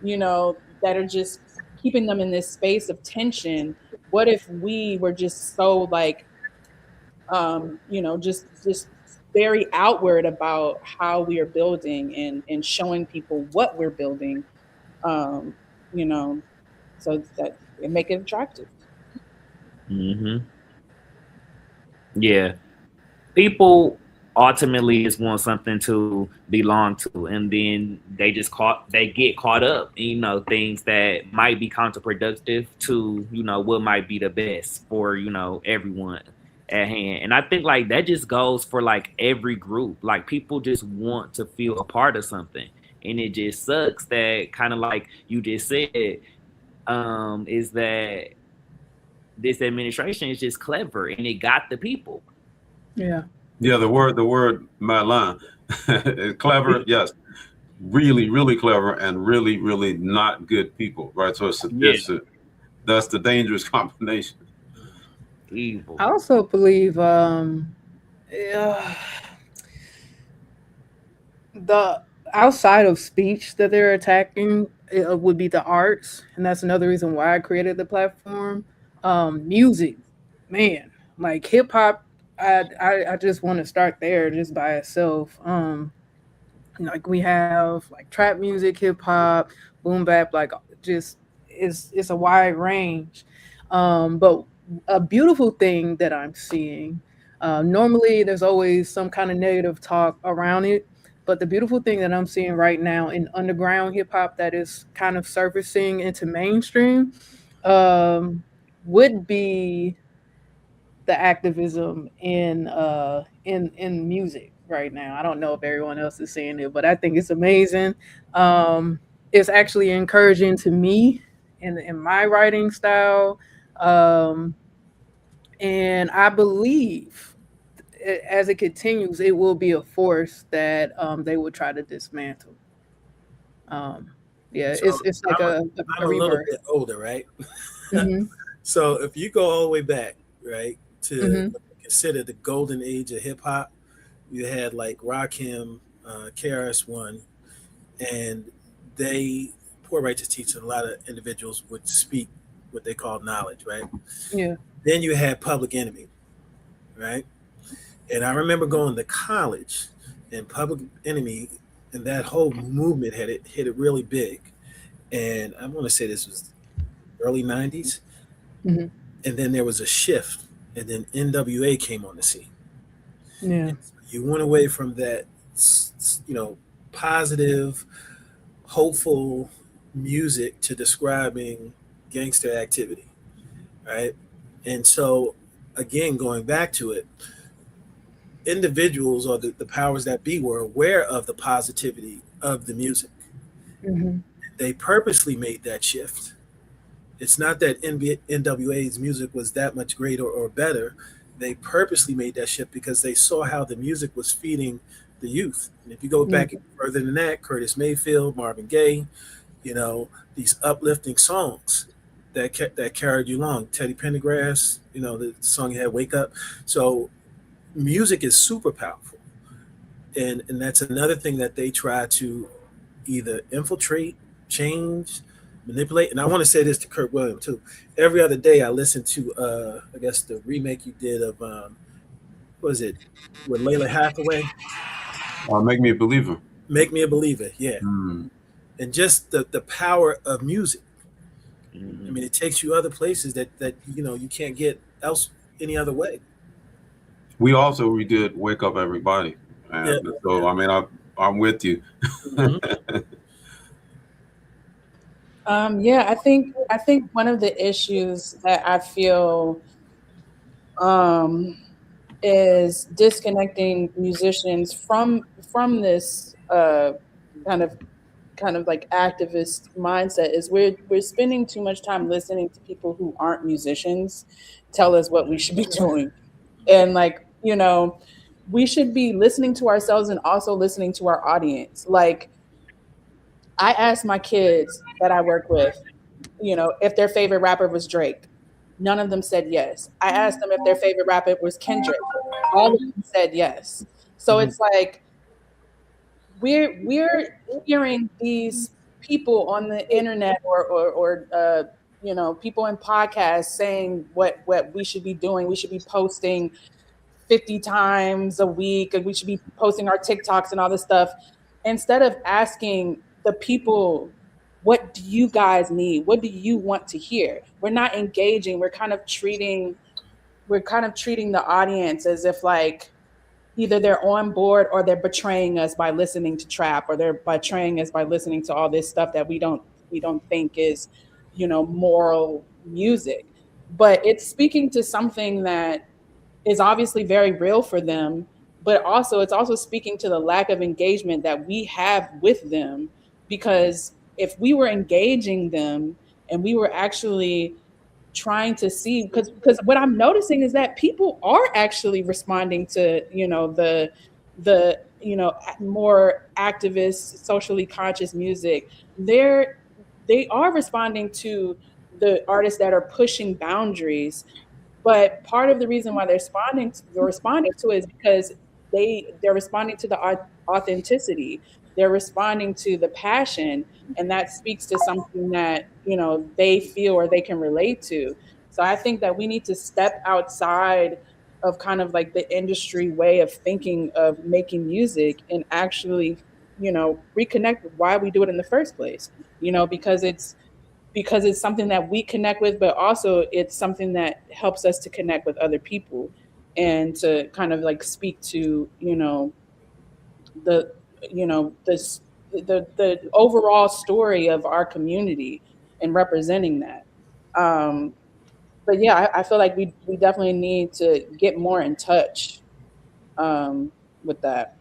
that are just keeping them in this space of tension. What if we were just so like just very outward about how we are building, and showing people what we're building, um, you know, so that it make it attractive. Yeah. People ultimately just want something to belong to, and then they get caught up in things that might be counterproductive to what might be the best for everyone at hand. And I think like that just goes for like every group. Like people just want to feel a part of something, and it just sucks that, kind of like you just said, is that this administration is just clever and it got the people. Yeah. Yeah, the word Milan is clever, yes. Really, really clever and really, really not good people, right? So that's the dangerous combination. Evil. I also believe yeah, the outside of speech that they're attacking would be the arts, and that's another reason why I created the platform. Music, man, like hip hop. I just want to start there just by itself. Like we have like trap music, hip hop, boom bap, like just it's a wide range. But a beautiful thing that I'm seeing, normally there's always some kind of negative talk around it, but the beautiful thing that I'm seeing right now in underground hip hop that is kind of surfacing into mainstream, um, would be the activism in music right now. I don't know if everyone else is seeing it, but I think it's amazing. It's actually encouraging to me in my writing style, um, and I believe as it continues, it will be a force that they will try to dismantle. Um, yeah, So it's like I'm a, a I'm a little rebirth. bit older, right? Hmm. So if you go all the way back, right, to Hmm. consider the golden age of hip hop, you had like Rakim, KRS One, and they poor righteous teacher. A lot of individuals would speak what they call knowledge, right? Yeah. Then you had Public Enemy, right? And I remember going to college, and Public Enemy and that whole movement had it hit it really big. And I want to say this was early '90s, Hmm. and then there was a shift, and then NWA came on the scene. Yeah. And so you went away from that, you know, positive, hopeful music to describing gangster activity, right? And so, again, going back to it, individuals or the powers that be were aware of the positivity of the music. Hmm. They purposely made that shift. It's not that NWA's music was that much greater or better. They purposely made that shift because they saw how the music was feeding the youth. And if you go back Hmm. further than that, Curtis Mayfield, Marvin Gaye, you know, these uplifting songs that carried you along. Teddy Pendergrass, you know, the song you had, "Wake Up." So music is super powerful, and that's another thing that they try to either infiltrate, change, manipulate. And I want to say this to Kurt Williams too. Every other day, I listen to I guess the remake you did of what was it with Layla Hathaway, Make me a believer. "Make Me a Believer." Yeah, Mm. and just the power of music. I Mhm. mean, it takes you other places that you know you can't get else any other way. We also redid "Wake Up Everybody," Yeah, and yeah. so I mean I'm with you. Hmm. Yeah, I think one of the issues that I feel um, is disconnecting musicians from this kind of kind of like activist mindset is we're spending too much time listening to people who aren't musicians tell us what we should be doing, and like we should be listening to ourselves and also listening to our audience. Like I asked my kids that I work with, if their favorite rapper was Drake. None of them said yes. I asked them if their favorite rapper was Kendrick. All of them said yes. So Mhm. it's like we're hearing these people on the internet or people in podcasts saying what we should be doing. We should be posting 50 times a week and we should be posting our TikToks and all this stuff instead of asking the people, what do you guys need? What do you want to hear? We're not engaging. We're kind of treating the audience as if like either they're on board or they're betraying us by listening to trap, or they're betraying us by listening to all this stuff that we don't think is moral music. But it's speaking to something that is obviously very real for them, but also it's also speaking to the lack of engagement that we have with them. Because if we were engaging them and we were actually trying to see, because what I'm noticing is that people are actually responding to the more activist, socially conscious music. They are responding to the artists that are pushing boundaries, but part of the reason why they're responding to it is because they're responding to the authenticity. they're responding to the passion, and that speaks to something that, they feel or they can relate to. So I think that we need to step outside of kind of like the industry way of thinking of making music and actually, reconnect with why we do it in the first place. Because it's something that we connect with, but also it's something that helps us to connect with other people and to kind of like speak to, the this the overall story of our community and representing that. But yeah, I feel like we definitely need to get more in touch with that.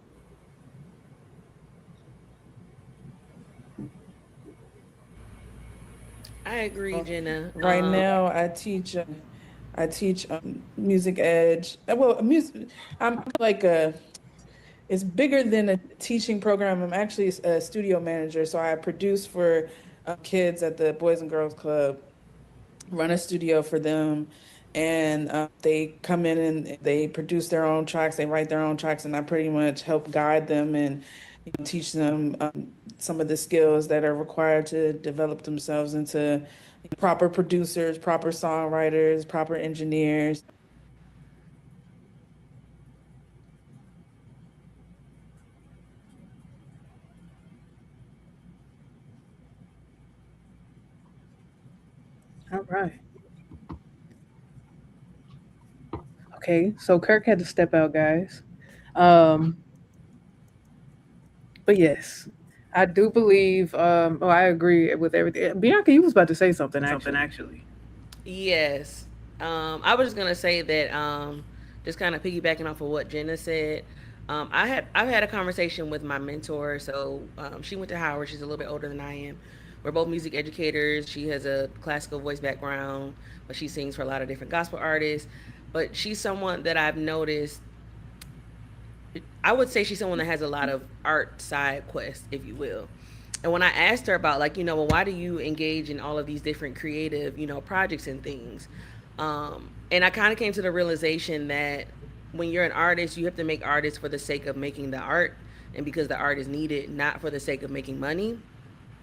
I agree, Jenna. Right now, I teach music edge. Well, music. I'm like a. It's bigger than a teaching program. I'm actually a studio manager, so I produce for kids at the Boys and Girls Club, run a studio for them, and they come in and they produce their own tracks. They write their own tracks, and I pretty much help guide them and teach them some of the skills that are required to develop themselves into proper producers, proper songwriters, proper engineers. All right. Okay, so Kirk had to step out, guys. Um, but yes, I do believe. Oh, I agree with everything. Bianca, you was about to say something actually. Yes. I was just gonna say that just kind of piggybacking off of what Jenna said. I've had a conversation with my mentor. So she went to Howard. She's a little bit older than I am. We're both music educators. She has a classical voice background, but she sings for a lot of different gospel artists. But she's someone that I've noticed. I would say she's someone that has a lot of art side quests, if you will. And when I asked her about, like, well, why do you engage in all of these different creative, projects and things? And I kind of came to the realization that when you're an artist, you have to make artists for the sake of making the art and because the art is needed, not for the sake of making money.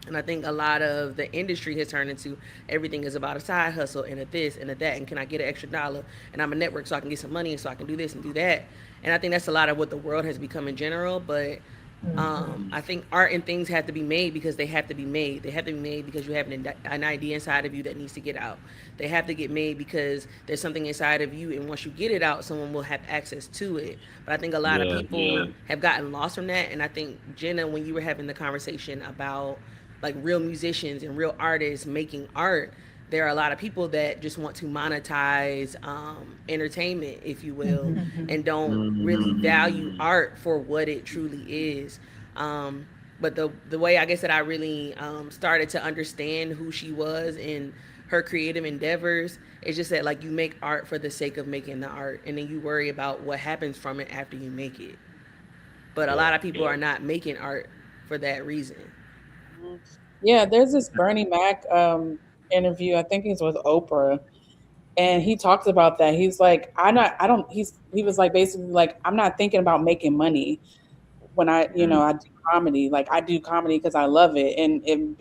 And I think a lot of the industry has turned into everything is about a side hustle and a this and a that. And can I get an extra dollar? And I'm a network so I can get some money and so I can do this and do that. And I think that's a lot of what the world has become in general. But I think art and things have to be made because they have to be made. They have to be made because you have an idea inside of you that needs to get out. They have to get made because there's something inside of you, and once you get it out, someone will have access to it. But I think a lot of people have gotten lost from that. And I think, Jenna, when you were having the conversation about like real musicians and real artists making art, there are a lot of people that just want to monetize entertainment, if you will, and don't really value art for what it truly is. But the way I guess that I really started to understand who she was and her creative endeavors is just that, like, you make art for the sake of making the art, and then you worry about what happens from it after you make it. But a lot of people are not making art for that reason. Yeah, there's this Bernie Mac interview. I think he's with Oprah, and he talks about that. He's like, I don't. He was like basically like, I'm not thinking about making money when I do comedy. Like, I do comedy because I love it, and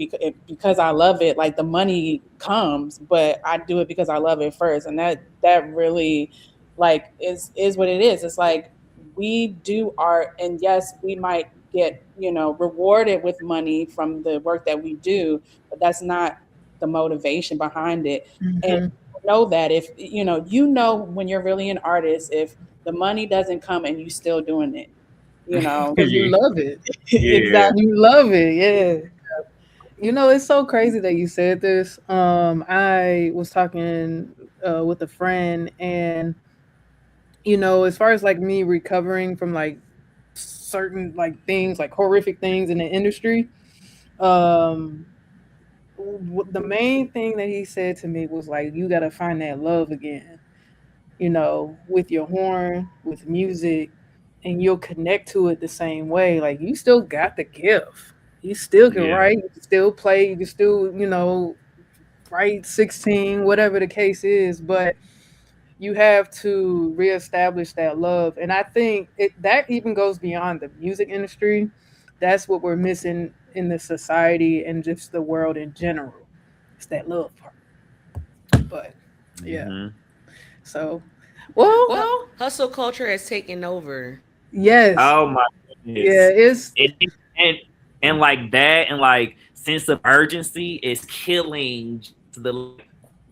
because I love it, like the money comes, but I do it because I love it first, and that really like is what it is. It's like we do art, and yes, we might get rewarded with money from the work that we do, but that's not the motivation behind it. And Mm-hmm. know that if when you're really an artist, if the money doesn't come and you still doing it, you know. Because you love it. Yeah. Exactly. You love it. Yeah. It's so crazy that you said this. I was talking with a friend, and as far as like me recovering from like certain like things, like horrific things in the industry, um, the main thing that he said to me was like, you gotta find that love again. With your horn, with music, and you'll connect to it the same way. Like, you still got the gift. You still can Yeah. write, you can still play, you can still, write 16, whatever the case is, but you have to reestablish that love. And I think that even goes beyond the music industry. that's what we're missing in the society and just the world in general. It's that love part. But yeah. Hmm. So, well, Well, hustle culture has taken over. yes. Oh my Yeah, goodness. it's And and like that and like sense of urgency is killing just the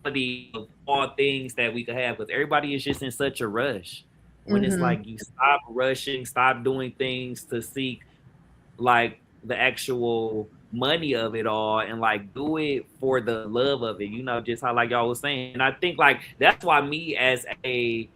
quality of all things that we could have because everybody is just in such a rush. When it's mhm. like you stop rushing, stop doing things to seek like the actual money of it all and like do it for the love of it, just how like y'all was saying. And I think like that's why me as a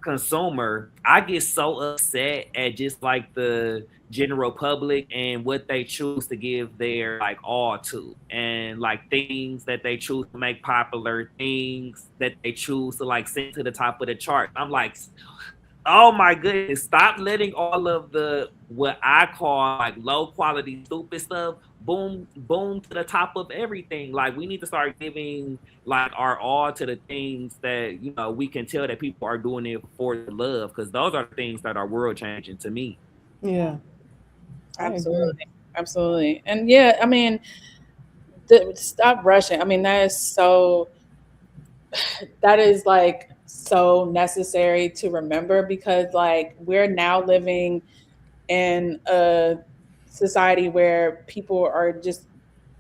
consumer, I get so upset at just like the general public and what they choose to give their like all to, and like things that they choose to make popular, things that they choose to like send to the top of the chart. I'm like, oh my goodness, stop letting all of the what I call like low quality stupid stuff boom to the top of everything. Like we need to start giving like our all to the things that we can tell that people are doing it for the love, because those are the things that are world changing to me. Yeah, I agree. Absolutely. Absolutely. And yeah, I mean, stop rushing. I mean, that is like so necessary to remember, because like we're now living in a society where people are just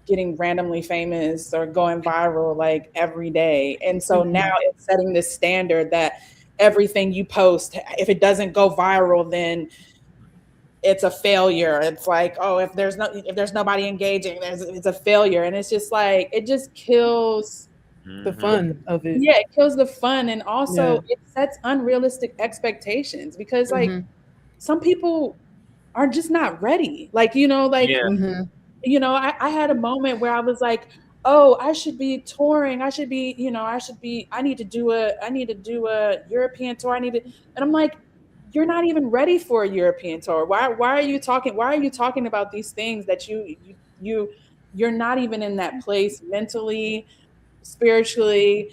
getting randomly famous or going viral like every day. And so now Mhm. it's setting this standard that everything you post, if it doesn't go viral, then it's a failure. It's like, oh, if there's nobody engaging, it's a failure. And it's just like it just kills, The Hmm. fun of it. yeah, it kills the fun. And also Yeah. it sets unrealistic expectations, because like Mhm. some people are just not ready. Like, like, Yeah. Mhm. I had a moment where I was like, oh, I should be touring. I should be, I need to do a European tour. And I'm like, you're not even ready for a European tour. Why are you talking about these things that you you're not even in that place mentally, spiritually,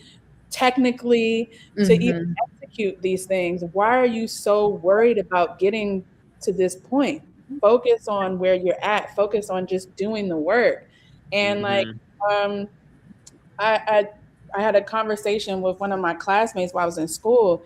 technically, to even Mhm. execute these things? Why are you so worried about getting to this point? Focus on where you're at. Focus on just doing the work. And like, Hmm. um, I, I I had a conversation with one of my classmates while I was in school,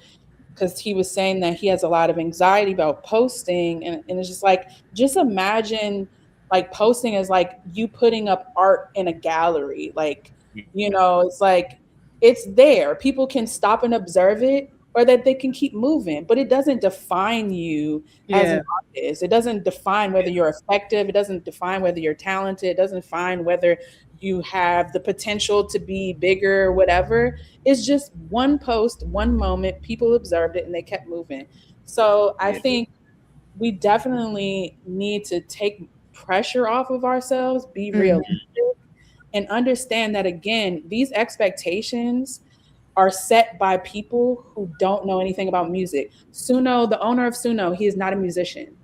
because he was saying that he has a lot of anxiety about posting. And it's just like, just imagine like posting is like you putting up art in a gallery. Like, it's like it's there. People can stop and observe it, or that they can keep moving, but it doesn't define you as an Yeah. artist. It doesn't define whether you're effective. It doesn't define whether you're talented. It doesn't define whether you have the potential to be bigger or whatever. It's just one post, one moment, people observed it and they kept moving. So I Yeah. think we definitely need to take pressure off of ourselves, be realistic, Mhm. and understand that again, these expectations are set by people who don't know anything about music. Suno, the owner of Suno, he is not a musician.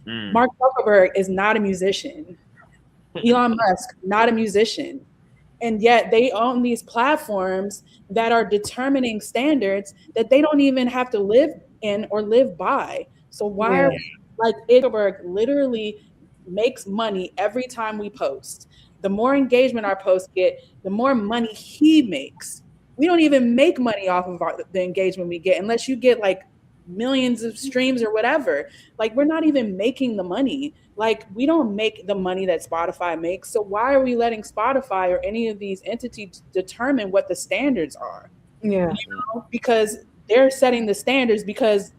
Mm. Mark Zuckerberg is not a musician. Elon Musk, not a musician. And yet they own these platforms that are determining standards that they don't even have to live in or live by. So why Yeah. are, like, Zuckerberg literally makes money every time we post. The more engagement our posts get, the more money he makes. We don't even make money off of the engagement we get, unless you get like millions of streams or whatever. Like, we're not even making the money. Like, we don't make the money that Spotify makes. So why are we letting Spotify or any of these entities determine what the standards are? Yeah. Because they're setting the standards, because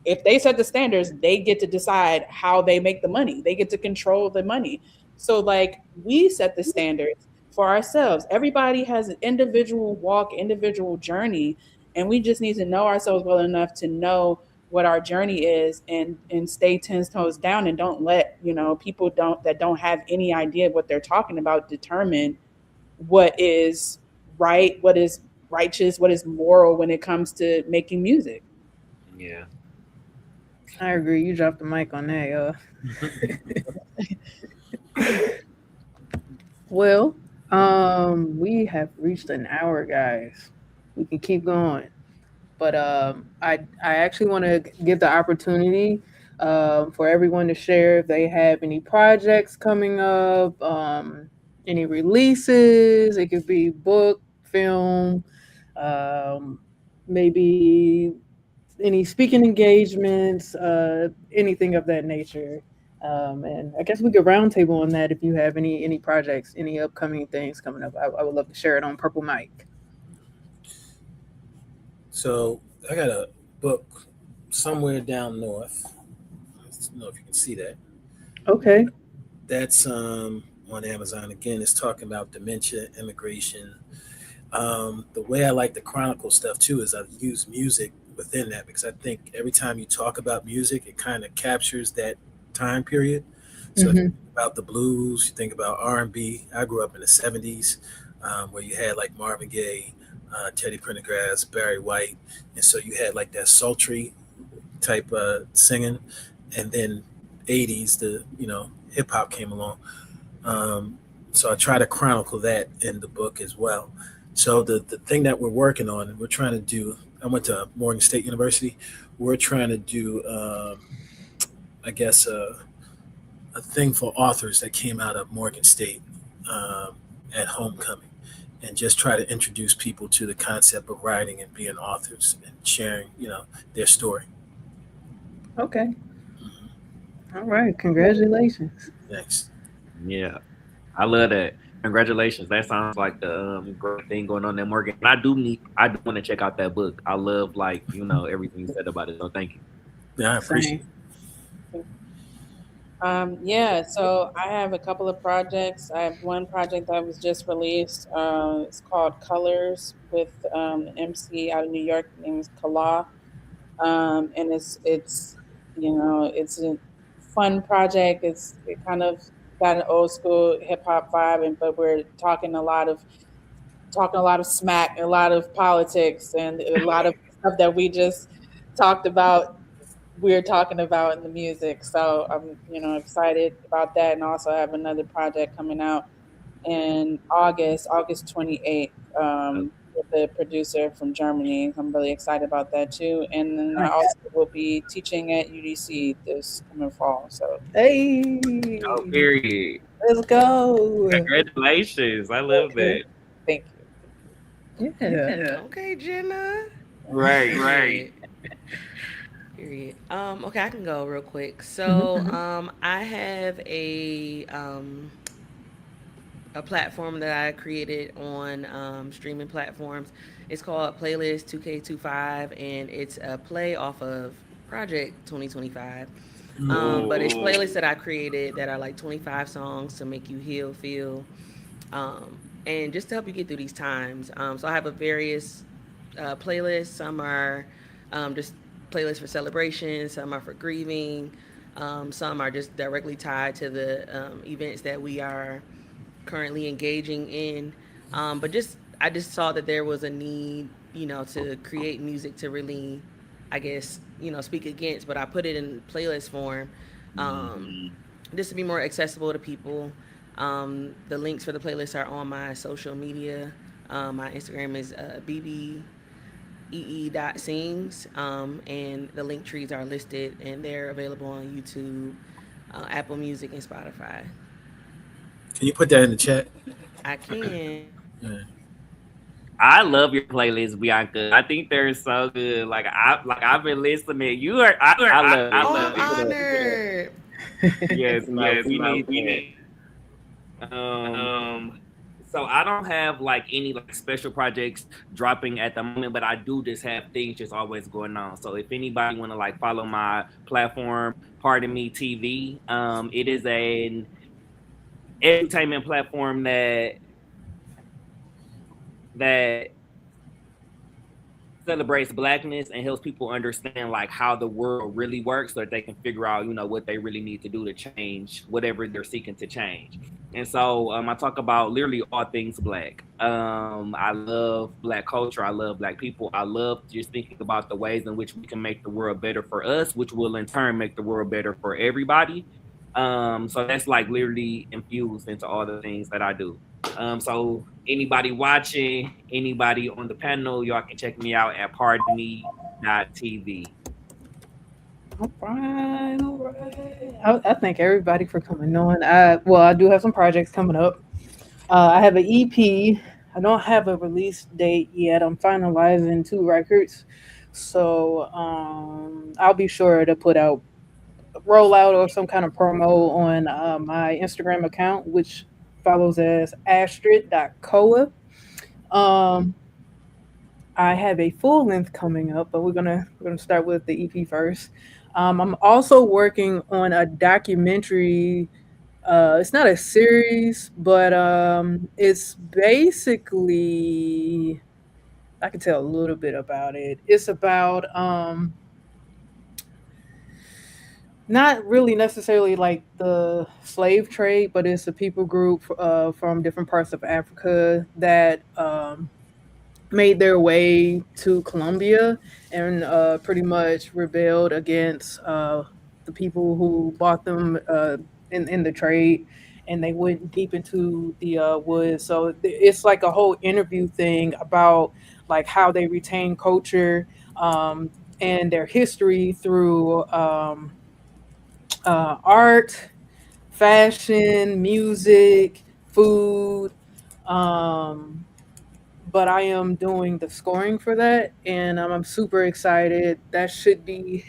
if they set the standards, they get to decide how they make the money. They get to control the money. So like, we set the standards for ourselves. Everybody has an individual walk, individual journey, and we just need to know ourselves well enough to know what our journey is, and stay 10 toes down, and don't let, people don't have any idea what they're talking about determine what is right, what is righteous, what is moral when it comes to making music. Yeah. I agree. You dropped the mic on that. Well, we have reached an hour, guys. We can keep going, but I actually want to give the opportunity for everyone to share if they have any projects coming up, any releases. It could be book, film, um, maybe any speaking engagements, anything of that nature. And I guess we could roundtable on that if you have any projects, any upcoming things coming up. I would love to share it on Purple Mic. So I got a book somewhere down north. I don't know if you can see that. Okay. That's on Amazon. Again, it's talking about dementia, immigration. The way I like to chronicle stuff too is I use music within that because I think every time you talk about music, it kind of captures that time period. So if you Hmm. think about the blues, you think about R&B. I grew up in the '70s, where you had like Marvin Gaye, Teddy Pendergrass, Barry White, and so you had like that sultry type singing, and then '80s, the hip hop came along. So I try to chronicle that in the book as well. So the thing that we're working on, and we're trying to do, I went to Morgan State University. We're trying to do, I guess, a thing for authors that came out of Morgan State at homecoming, and just try to introduce people to the concept of writing and being authors and sharing, their story. Okay. All right. Congratulations. Thanks. Yeah, I love that. Congratulations. That sounds like the great thing going on there, Morgan. I do want to check out that book. I love everything you said about it. So thank you. Yeah, I appreciate Same. it. Yeah, so I have a couple of projects. I have one project that was just released. It's called Colors with MC out of New York. His name is Kala. And it's a fun project. It kind of got an old school hip hop vibe, and but we're talking a lot of smack, a lot of politics, and a lot of stuff that we just talked about. We're talking about in the music, so I'm excited about that, and also have another project coming out in August 28th, with a producer from Germany. I'm really excited about that too. And then I Nice. also will be teaching at UDC this coming fall. So Oh, Hey, period. let's go. Congratulations. I love thank you. that. Thank you. Yeah. Okay, Jenna. Right. Period. Period. Okay, I can go real quick. So, Hmm. I have a platform that I created on streaming platforms. It's called Playlist 2K25, and it's a play off of Project 2025. But it's Ooh. playlists that I created that are like 25 songs to make you heal, feel, and just to help you get through these times. So I have a various playlists. Some are just playlists for celebration. Some are for grieving. Some are just directly tied to the events that we are currently engaging in. But just I just saw that there was a need, to create music to really, I guess, speak against. But I put it in playlist form, um, Mhm. just to be more accessible to people. The links for the playlist are on my social media. My Instagram is bbee.sings, and the link trees are listed and they're available on YouTube, Apple Music, and Spotify. Can you put that in the chat? I can. Yeah. I love your playlist, Bianca. I think they're so good. I've been listening. I love it. Oh, I'm Keep it up. honored. Yes, no, we need We that. need. Um, so I don't have like any like special projects dropping at the moment, but I do just have things just always going on. So if anybody want to like follow my platform, Pardon Me TV, it is an entertainment platform that celebrates blackness and helps people understand like how the world really works so that they can figure out what they really need to do to change whatever they're seeking to change. And so I talk about literally all things black. I love black culture. I love black people. I love just thinking about the ways in which we can make the world better for us, which will in turn make the world better for everybody. So that's like literally infused into all the things that I do. So anybody watching, anybody on the panel, y'all can check me out at pardonme.tv. All right, all right. I thank everybody for coming on. I do have some projects coming up. I have an EP. I don't have a release date yet. I'm finalizing two records, so I'll be sure to put out rollout or some kind of promo on my Instagram account, which follows as astrid.coa. Um, I have a full length coming up, but we're gonna start with the EP first. I'm also working on a documentary. It's not a series, but it's basically I can tell a little bit about it. It's about not really necessarily like the slave trade, but it's a people group from different parts of Africa that made their way to Colombia and pretty much rebelled against the people who bought them in the trade. And they went deep into the woods. So it's like a whole interview thing about like how they retain culture and their history through art, fashion, music, food. Um, but I am doing the scoring for that, and I'm super excited. That should be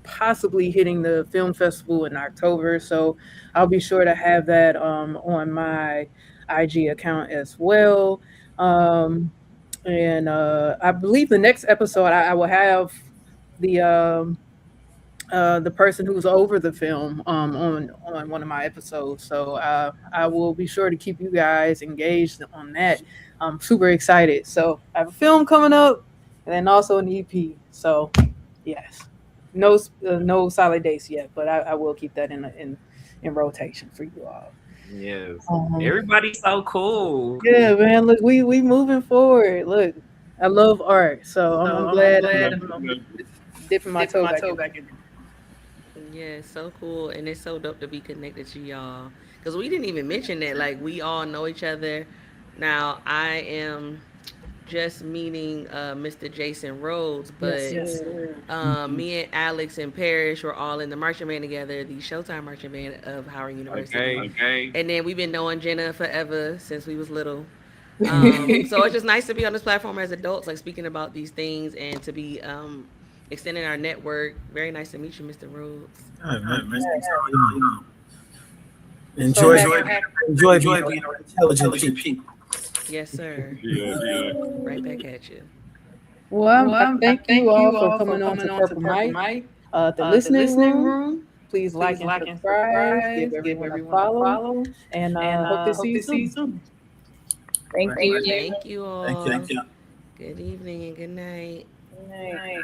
possibly hitting the film festival in October. So I'll be sure to have that on my IG account as well. Um, and I believe the next episode I will have the the person who's over the film on one of my episodes. So I will be sure to keep you guys engaged on that. I'm super excited. So I have a film coming up, and then also an EP. So yes, no solid dates yet, but I will keep that in rotation for you all. Yes. Um, Everybody's so cool. yeah, man. Look, we moving forward. Look, I love art, so I'm glad I'm dipping my toe back in. Yeah, it's so cool, and it's so dope to be connected to y'all. Cause we didn't even mention that, like we all know each other. Now I am just meeting Mr. Jason Rhodes, Yes, but sir. me and Alex and Parish were all in the marching band together, the Showtime marching band of Howard University. Okay. And then we've been knowing Jenna forever since we was little. So it's just nice to be on this platform as adults, like speaking about these things and to be extending our network. Very nice to meet you, Mr. Rhodes. All right, man. So Enjoy, happy. enjoy being intelligent people. Yes, sir. Yeah. Right back at you. Well, I thank you all for coming on to Purple Mic. The listening room. Please like and subscribe. Give everyone a follow. And hope to see you soon. Thank you. Thank you all. Thank you. Good evening and good night. Good night.